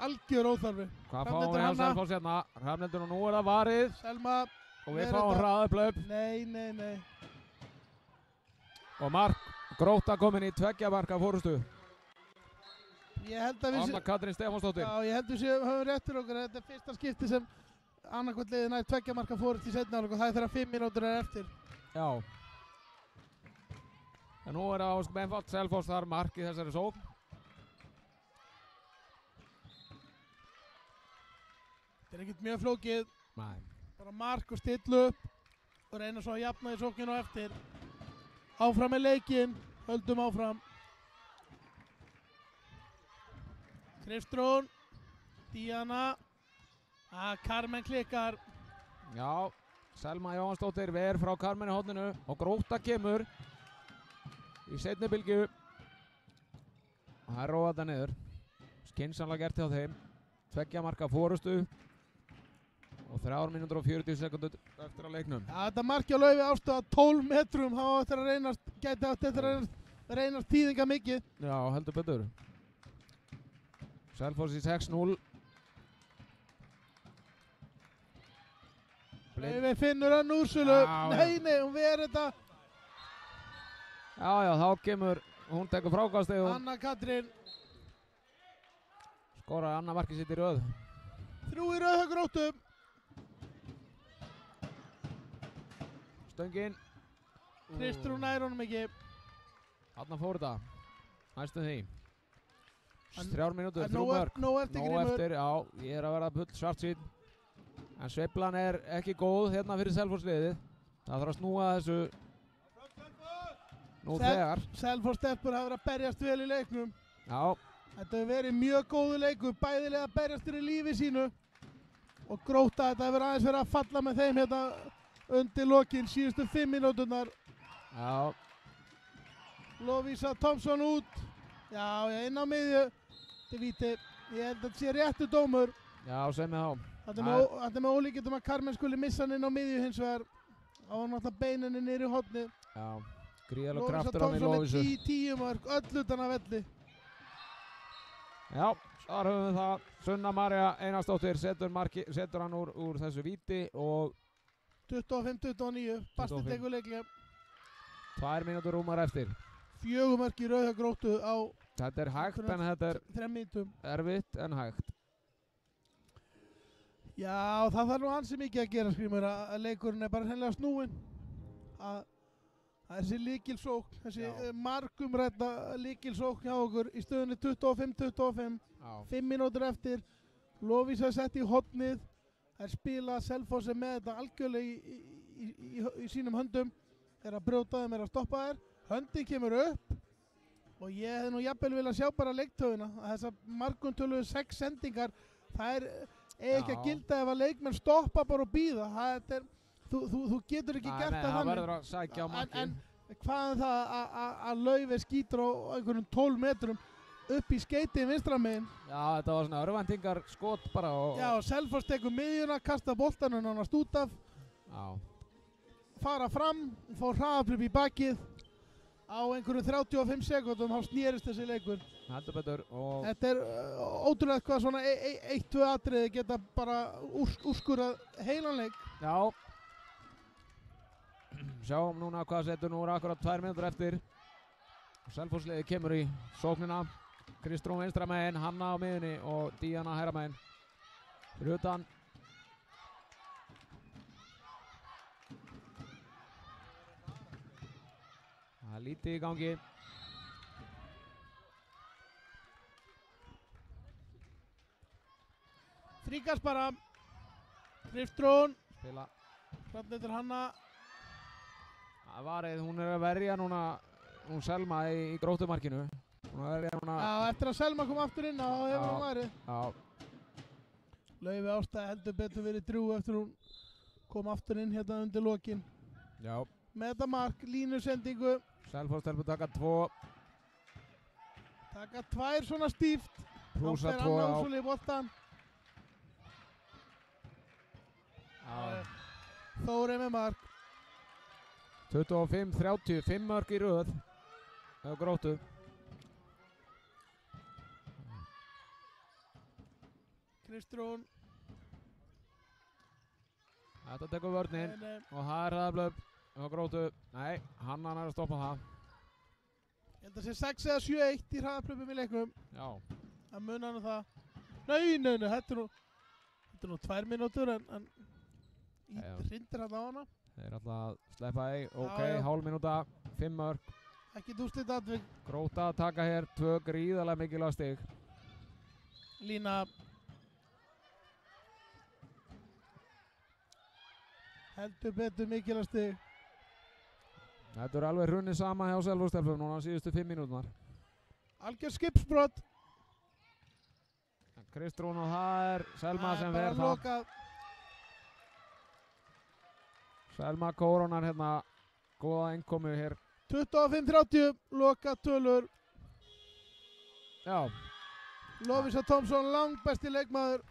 Speaker 2: algjör óþarfi.
Speaker 1: Hvað fáum við á Selfoss hérna? Hrafnhildur og nú er það varið
Speaker 2: Selma
Speaker 1: og við fáum hraðuplaup.
Speaker 2: Nei.
Speaker 1: Og mark, Grótta komin í 2 marka fórustu.
Speaker 2: Ég held að við
Speaker 1: Anna Katrín Stefánsdóttir.
Speaker 2: Já, ég held að við höfum rétt fyrir okkur. Þetta er fyrsta skipti sem annarkvæmt liðið nær 2 marka fórust í seinni hálfleik og það er þegar 5 mínútur er eftir.
Speaker 1: Já. En nú er það óskum einfalt, Selfoss þar mark í þessari sókn.
Speaker 2: Þetta er ekkert mjög flókið.
Speaker 1: Nei.
Speaker 2: Bara mark og stillu upp og reyna svo að jafna í sókninu á eftir. Áfram með leikinn, höldum áfram. Kristrún, Díana, Carmen klikkar.
Speaker 1: Já, Selma Jóhannsdóttir ver frá Carmen í horninu og Grótta kemur í seinni bylgju. Og það er róað þetta niður. Skynsamlega gert hjá þeim. 2 marka fórustu og 3 mínútur og 40 sekundur eftir að leiknum.
Speaker 2: Ja, þetta marki á Laufey Ástu að 12 metrum, þá gæti átt eftir að reynast tíðinga mikið.
Speaker 1: Já, heldur betur. Selfoss í 6-0.
Speaker 2: Laufey finnur hann Úrsulu. Nei, hún verður þetta.
Speaker 1: Já, þá kemur, hún tekur frákastið og
Speaker 2: Anna Katrín.
Speaker 1: skorar annað markið sitt í röð.
Speaker 2: 3 í röð hjá Gróttu.
Speaker 1: Stöngin.
Speaker 2: Kristrún nær honum ekki.
Speaker 1: Þarna fór þetta. Næstum því. 3 mínútur, 3
Speaker 2: Nóg
Speaker 1: mörk.
Speaker 2: eftir Grímur.
Speaker 1: Já, ég er að verða pull svartsýn. En sveiflan er ekki góð hérna fyrir Selfoss liðið. Það þarf að snúa þessu nú þegar.
Speaker 2: Selfoss stelpur hafa verið að berjast vel í leiknum.
Speaker 1: Já.
Speaker 2: Þetta hefur verið mjög góðu leikur, bæðilega að berjast fyrir lífi sínu. Og Grótta, þetta hefur aðeins verið að falla með þeim hérna undir lokinn, síðustu 5 mínúturnar.
Speaker 1: Já.
Speaker 2: Lovísa Thompson út. Já, inn á miðju. Þetta er víti. Ég held að þetta sé réttu dómur.
Speaker 1: Já, segð mig þá.
Speaker 2: Þetta er með ólíkindum að Carmen skuli missa hann inn á miðju hins vegar. Á hann náttúrulega beininni niður í hornið.
Speaker 1: Já, gríðarlega kraftur á mig Lovísu.
Speaker 2: Lovísa Thompson með 10 mörk, öll utan að velli.
Speaker 1: Já, þar höfum við það. Sunna María Einarsdóttir setur hann úr þessu víti og
Speaker 2: 25-29, Basti tekur leiklega.
Speaker 1: 2 mínútur rúmar eftir.
Speaker 2: 4 mörk í rauð hjá Gróttu á
Speaker 1: Þetta er hægt en þetta er
Speaker 2: 3 mínútum.
Speaker 1: erfitt en hægt.
Speaker 2: Já, það þarf nú ansi mikið að gera, Grímur, að leikurinn er bara hreinlega snúinn. Að þessi lykilsókn, þessi markumrædda lykilsókn hjá okkur í stöðunni 25-25. 5 mínútur eftir. Lovísa sett í hornið. Það er spila Selfossi með þetta algjörlega í sínum höndum. Er að brjóta þeim, er að stoppa þær. Höndin kemur upp. Og ég hefði nú jafnvel viljað sjá bara leiktöfuna. Að þessar markuntöluðu 6 sendingar, það er ekki að gilda ef að leikmenn stoppa bara og býða. Þú getur ekki gert það
Speaker 1: þannig.
Speaker 2: Það
Speaker 1: verður að sækja á marki.
Speaker 2: En hvað er það að Laufey skýtur á einhverjum 12 metrum upp í skeiti vinstramegin?
Speaker 1: Já, þetta var svona örvæntingar skot bara.
Speaker 2: Já, Selfoss tekur miðjuna, kasta boltanum nánast út af.
Speaker 1: Já.
Speaker 2: Fara fram, fá hraðaflip í bakið. Á einhverjum 35 sekundum þá snýrist þessi leikur.
Speaker 1: Heldur betur.
Speaker 2: Þetta er ótrúlega hvað svona 1-2 atriði geta bara úrskurað heilanleik.
Speaker 1: Já. Sjáum núna hvað setur nú akkurat 2 mínútur eftir. Selfossliðið kemur í sóknina. Kristrún vinstra megin, Hanna á miðunni og Díana hægra megin. Fyrir utan. Það er lítið í gangi.
Speaker 2: Fríkast bara Kristrún,
Speaker 1: spila.
Speaker 2: Hrafnhildur Hanna.
Speaker 1: Það varið, hún að verja núna, hún Selma í Gróttumarkinu. Hún að verja núna.
Speaker 2: Já, eftir að Selma kom aftur inn á hefur hún værið.
Speaker 1: Já.
Speaker 2: Laufey Ásta heldur betur verið drjúg eftir hún kom aftur inn hérna undir lokin.
Speaker 1: Já.
Speaker 2: Með þetta mark, línusendingu.
Speaker 1: Selfoss stelpur taka 2.
Speaker 2: Taka 2 svona stíft.
Speaker 1: Plúsa 2 á.
Speaker 2: Anna Úrsúla í boltan. Þóri með mark.
Speaker 1: 25-30, 5 mörk í röð. Það er Gróttu.
Speaker 2: Kristrún.
Speaker 1: Þetta tekur vörnin og það er hraðablöf á Gróttu. Nei, hann er að stoppa það.
Speaker 2: Ég held að sé 6 eða 7-1 í hraðaplöfum í leiknum.
Speaker 1: Já.
Speaker 2: Það munar nú það. Nei, þetta er nú 2 mínútur en hrindir hann á hana.
Speaker 1: Þeir ætla að sleppa ei. Ok,
Speaker 2: já.
Speaker 1: hálf mínúta, 5 mörk.
Speaker 2: Ekki úrslit atvik.
Speaker 1: Gróta að taka hér 2 gríðarlega mikilvæg stig.
Speaker 2: Lína. Heldur betur mikilvæg stig.
Speaker 1: Þetta er alveg runnið sama hjá Selfoss stelpum núna síðustu 5 mínúturnar.
Speaker 2: Algjör skipsbrot.
Speaker 1: Kristrún og það er Selma sem ver það.
Speaker 2: Lokað.
Speaker 1: Selma kórónar hérna, góða innkomu hér.
Speaker 2: 25-30, lokað tölur.
Speaker 1: Já.
Speaker 2: Lovísa Tómsson, langbesti leikmaður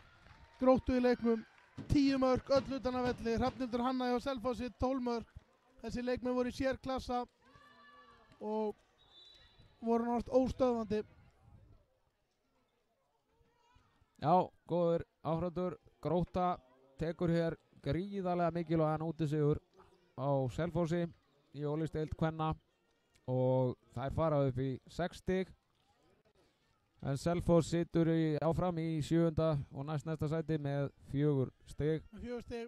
Speaker 2: Gróttu í leiknum. 10 mörk, öll utan að velli. Hrafnhildur Hanna hjá Selfossi, 12 mörk. Þessi leikmenn voru í sérklassa og voru náttúrulega óstöðvandi.
Speaker 1: Já, góður áhröndur. Gróta tekur hér gríðarlega mikilvægan útisigur á Selfossi í Ólísdeild kvenna og þær fara upp í 6 stig. En Selfoss situr áfram í 7. og næsta sæti með 4 stig.
Speaker 2: Með 4 stig.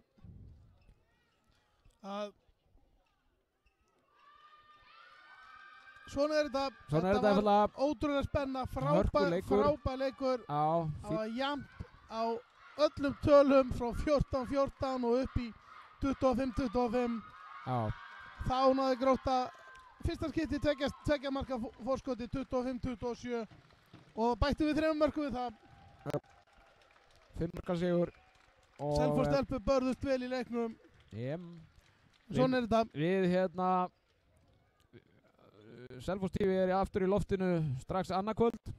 Speaker 2: Svona er þetta.
Speaker 1: Þetta var
Speaker 2: ótrúlega spenna, frábær leikur.
Speaker 1: Já.
Speaker 2: Það var jafnt á öllum tölum frá 14-14 og upp í 25-25.
Speaker 1: Já.
Speaker 2: Þá náði Gróta fyrsta skipti tveggja marka fórskoti 25-27 og bætti við 3 mörkum við það.
Speaker 1: 5 marka sigur.
Speaker 2: Selfoss stelpur börðust vel í leiknum. Svona er þetta.
Speaker 1: Við hérna Selfoss TV er aftur í loftinu strax annað kvöld.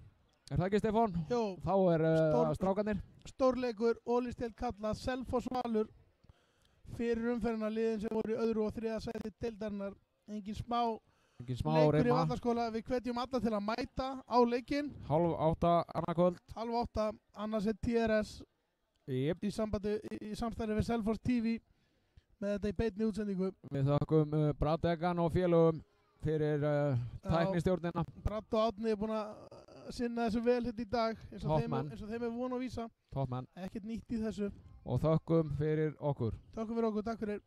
Speaker 1: Er það ekki, Stefán?
Speaker 2: Jó.
Speaker 1: Þá er strákarnir.
Speaker 2: Stórleikur, Ólísdeild kalla, Selfoss Valur. Fyrir umferðina liðin sem voru í 2. og 3. sæti deildarinnar. Engin smá leikur í Vallaskóla. Við hvetjum alla til að mæta á leikinn.
Speaker 1: 7:30 annað kvöld.
Speaker 2: 7:30, annars er TRS
Speaker 1: Yep.
Speaker 2: í samstæði við Selfoss TV með þetta í beinni útsendingu.
Speaker 1: Við þakkum Brategan og félögum fyrir tæknistjórnina.
Speaker 2: Bratt og Árni er búin að sinna þessu vel hérna í dag eins og þeim er von að vísa.
Speaker 1: Toppmenn.
Speaker 2: Ekkert nýtt í þessu.
Speaker 1: Og þakkum fyrir okkur.
Speaker 2: Takk fyrir okkur, takk fyrir.